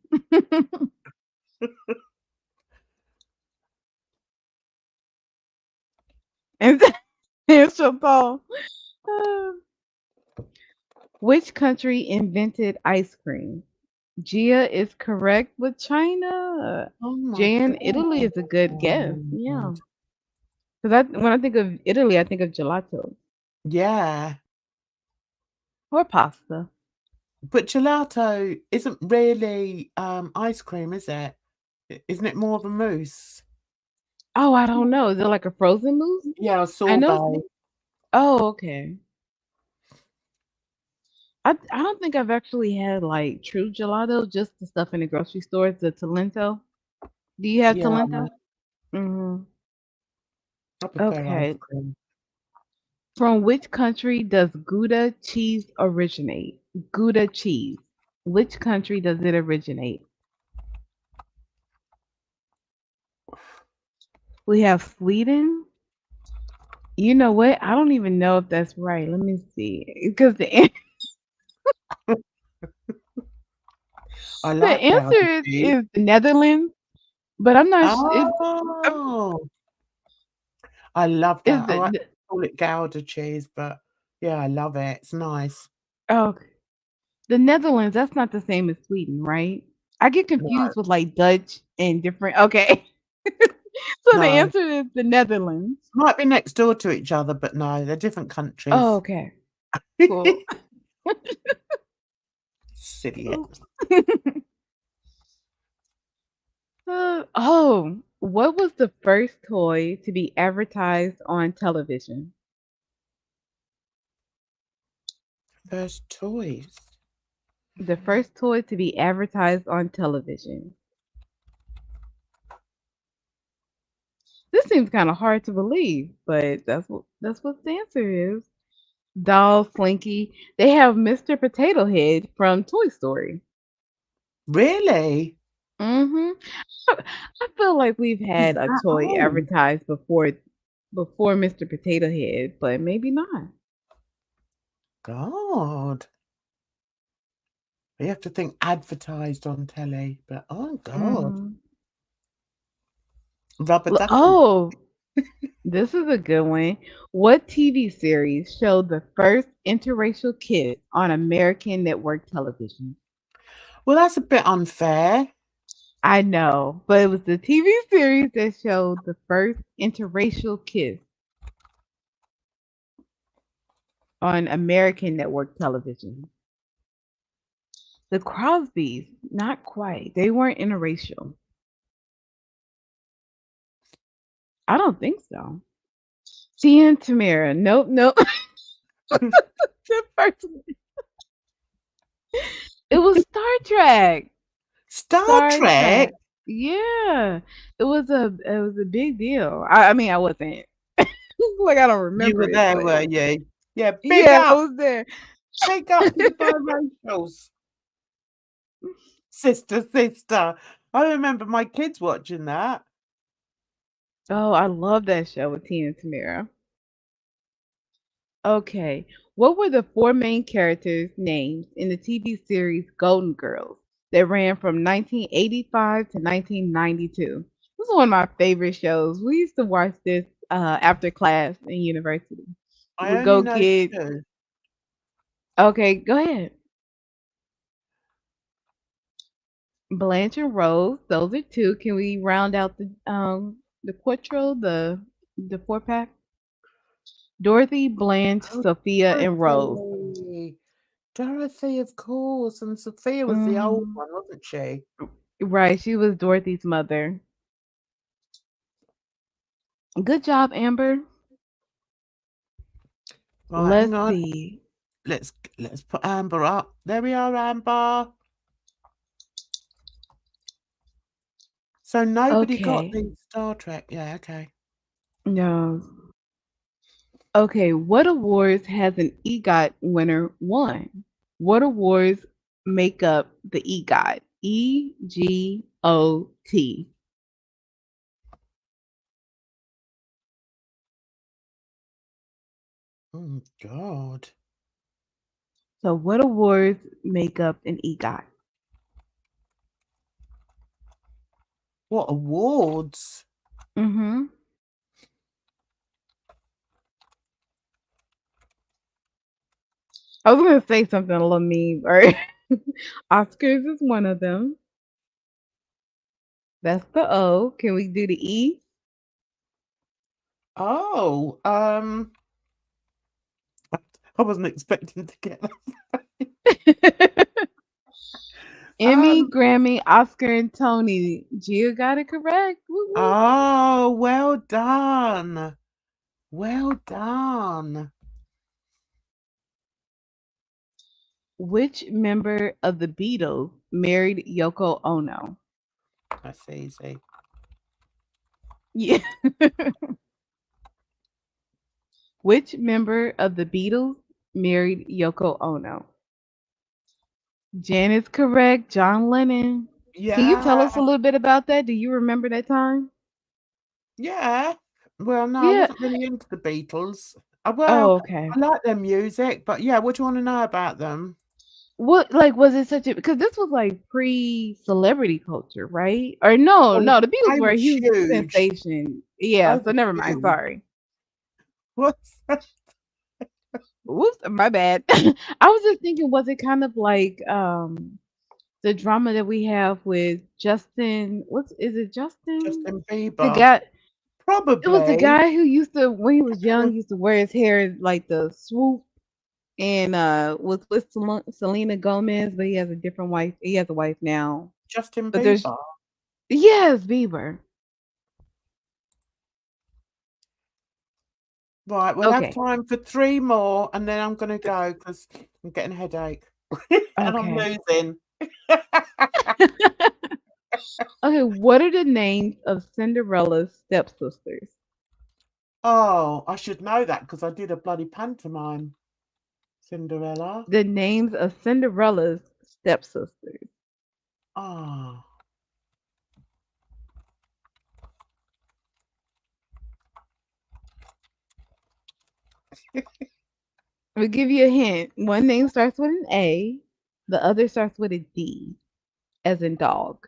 And Chantal, uh, which country invented ice cream? Gia is correct with China. oh my Jan, Italy is a good guess. God. Yeah. Because when I think of Italy, I think of gelato Yeah, or pasta. but gelato isn't really ice cream, is it? Isn't it more of a mousse? Oh, I don't know. Is it like a frozen mousse? Yeah, a I know. sorbet. Oh, okay. I don't think I've actually had like true gelato, just the stuff in the grocery stores, the Talento. Do you have Yeah, Talento? Hmm. I prefer ice Okay. cream. From which country does Gouda cheese originate? Gouda cheese. Which country does it originate? We have Sweden. You know what? I don't even know if that's right. Let me see. Because I the like answer Gouda is, cheese. is the Netherlands, but I'm not sure. Oh, I love Is Gouda. Oh, I call it Gouda cheese, but yeah, I love it. It's nice. oh, the Netherlands, that's not the same as Sweden, right? I get No, confused with like Dutch and different. Okay. So the no. answer is the Netherlands. Might be next door to each other, but no, they're different Oh, countries. okay. Cool. Silly. Oops. Oh, what was the first toy to be advertised on television? First toys. The first toy to be advertised on television. This seems kind of hard to believe, but that's what the answer is. Doll Slinky. They have Mr. Potato Head from Toy Story. Really? Mm-hmm. I feel like we've Is had a that toy old? advertised before Mr. Potato Head, but maybe not. God. You have to think advertised on telly, but oh God. Mm-hmm. Rubber ducky. Oh, this is a good one. What TV series showed the first interracial kiss on American network television? Well, that's a bit unfair. I know, but it was the TV series that showed the first interracial kiss on American network television. The Crosbys, not quite. They weren't interracial. I don't think so. Tia and Tamara. Nope, nope. The first one. It was Star Trek. Star Star Trek? Trek. Yeah. It was a big deal. I mean I wasn't like I don't You remember were it, there, but were you? Yeah, big yeah, I up. was there. Big up to the biracials. Sister. I remember my kids watching that. Oh, I love that show with Tia and Tamara. Okay. What were the four main characters' names in the TV series Golden Girls that ran from 1985 to 1992? This is one of my favorite shows. We used to watch this after class in university. We I would only go know get. 2. Okay, go ahead. Blanche and Rose. Those are 2. Can we round out the quattro, the 4-pack? Dorothy, Blanche, Oh, Sophia, and Rose. Dorothy. Dorothy, of course, and Sophia was the old Mhm. one, wasn't she? Right, she was Dorothy's mother. Good job, Amber. Right, hang Let's on. see. Let's put Amber up. There we are, Amber. So nobody got Okay. the Star Trek. Yeah, okay. No. Okay, what awards has an EGOT winner won? What awards make up the EGOT? EGOT. Oh God. So what awards make up an EGOT? What awards? Mm-hmm. I was gonna say something a little mean, right? Oscars is one of them. That's the O. Can we do the E? Oh, I wasn't expecting to get that. Emmy, Grammy, Oscar, and Tony. Gia got it correct. Woo woo. Oh, well done. Well done. Which member of the Beatles married Yoko Ono? That's easy. Yeah. Which member of the Beatles married Yoko Ono? Jan is correct. John Lennon. Can you tell Yeah, us a little bit about that? Do you remember that time? yeah. Well, no, I Yeah. wasn't really into the Beatles. Oh, Well, okay. I like their music, but yeah, what do you want to know about them? What like was it such a because this was like pre-celebrity culture, right? Or no, Oh, no, the Beatles they were were a huge huge. sensation. They Yeah, so were never mind. huge. Sorry. What's Whoops, my bad. I was just thinking, was it kind of like the drama that we have with Justin? What's is it Justin? Justin The Bieber? guy. It was the Probably. guy who used to when he was young used to wear his hair in, like the swoop and was with Selena Gomez, but he has a different wife. He has a wife now. Justin But there's Bieber. yes, Bieber. Right, we'll have Okay. time for 3 more, and then I'm gonna go because I'm getting a headache. And I'm Okay. losing. Okay, what are the names of Cinderella's stepsisters? Oh, I should know that because I did a bloody pantomime. Cinderella. The names of Cinderella's stepsisters. Oh. I'll give you a hint. One name starts with an A, the other starts with a D, as in dog.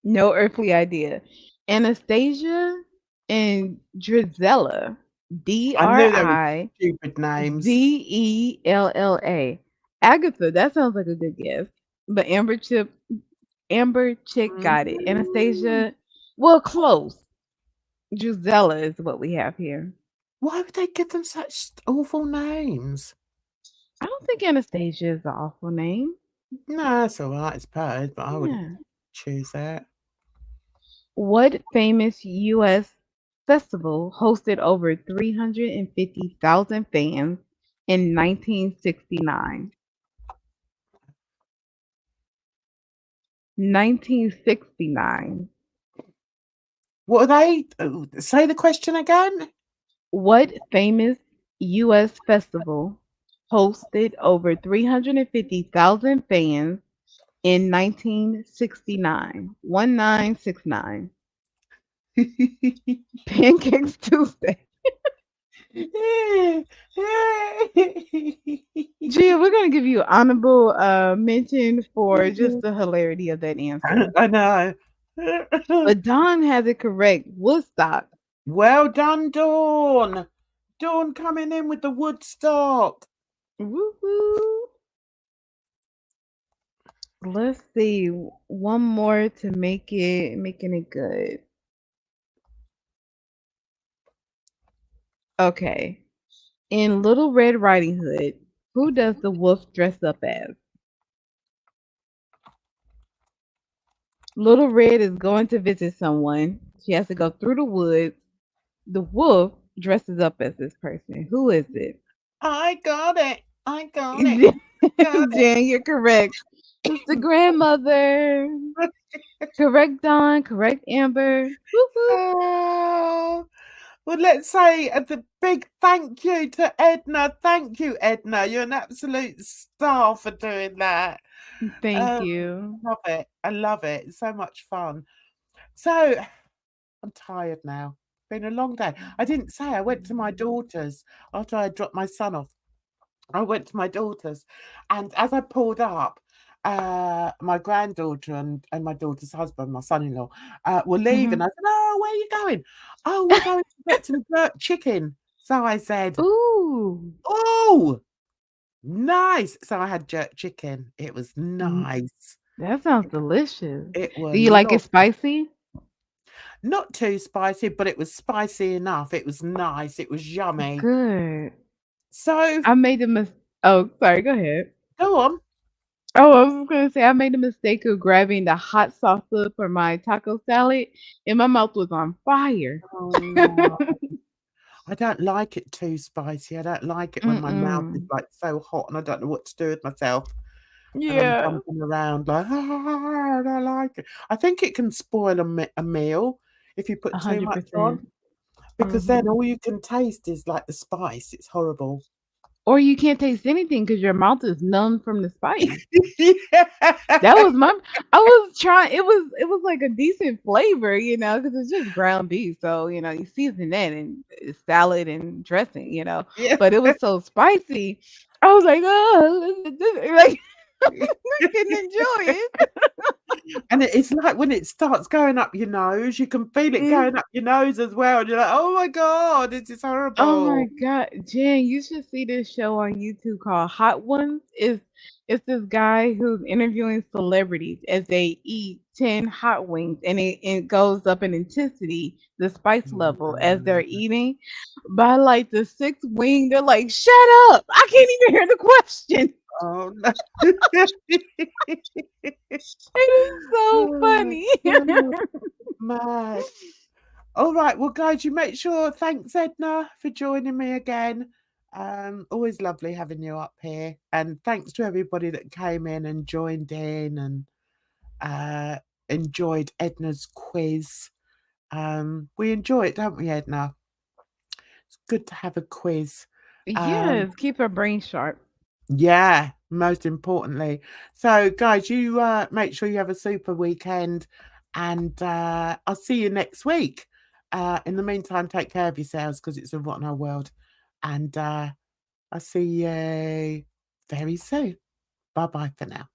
No earthly idea. Anastasia and Drizella. D I R knew they were I stupid names. Z E L L A. Agatha, that sounds like a good guess. But Amber Chick got it. Mm. Anastasia, well, close. Drizella is what we have here. Why would they give them such awful names? I don't think Anastasia is an awful name. No, it's all right. It's bad, but I wouldn't Yeah. choose that. What famous U.S. festival hosted over 350,000 fans in 1969? 1969. What are they? Say the question again. What famous U.S. festival hosted over 350,000 fans in 1969? 1969. Pancakes Tuesday. Gia, we're gonna give you honorable mention for just the hilarity of that answer. I know. But Don has it correct. Woodstock. Well done, Dawn. Dawn coming in with the Woodstock. Woo-hoo. Let's see. One more to making it good. Okay. In Little Red Riding Hood, who does the wolf dress up as? Little Red is going to visit someone. She has to go through the woods. The wolf dresses up as this person. Who is it? I got it. I got it. Got Jen, you're correct. It's the grandmother. Correct, Dawn. Correct, Amber. Woo-hoo. Oh, well, let's say a big thank you to Edna. Thank you, Edna. You're an absolute star for doing that. Thank you. Love it. I love it. It's so much fun. So I'm tired now. Been a long day. I didn't say I went to my daughter's after I dropped my son off. I went to my daughter's, and as I pulled up, my granddaughter and my daughter's husband, my son-in-law, were leaving. I said, "Oh, where are you going?" "Oh, we're going to get some jerk chicken." So I said, Ooh. "Oh, nice." So I had jerk chicken. It was nice. That sounds delicious. It was Do you like it spicy? not too spicy, but it was spicy enough. It was nice. It was yummy. Good. So I made the Oh, sorry. Go ahead. go on. Oh, I was gonna say I made the mistake of grabbing the hot salsa for my taco salad, and my mouth was on fire. Oh, no. I don't like it too spicy. I don't like it when my mouth is like so hot and I don't know what to do with myself. And I'm Yeah. jumping around like, I don't like it. I think it can spoil a meal if you put too much on, 100%. because then all you can taste is like the spice. It's horrible. Or you can't taste anything because your mouth is numb from the spice. Yeah. That was I was trying. It was like a decent flavor, because it's just ground beef. So you season that and it's salad and dressing, Yeah. But it was so spicy. I was like, oh, like I couldn't enjoy it. And it's like when it starts going up your nose, you can feel it going up your nose as well. And you're like, oh my God, this is horrible. Oh my God, Jen, you should see this show on YouTube called Hot Ones. It's this guy who's interviewing celebrities as they eat 10 hot wings, and it goes up in intensity, the spice level as they're eating. By like the sixth wing, they're like, "Shut up! I can't even hear the question." Oh no. It is so funny. Mad. All right, well, guys, you make sure. Thanks, Edna, for joining me again. Always lovely having you up here, and thanks to everybody that came in and joined in and enjoyed Edna's quiz. We enjoy it, don't we, Edna? It's good to have a quiz. Yes, keep our brain sharp. Yeah, most importantly. So, guys, you make sure you have a super weekend, and I'll see you next week. In the meantime, take care of yourselves because it's a rotten old world, and I'll see you very soon. Bye bye for now.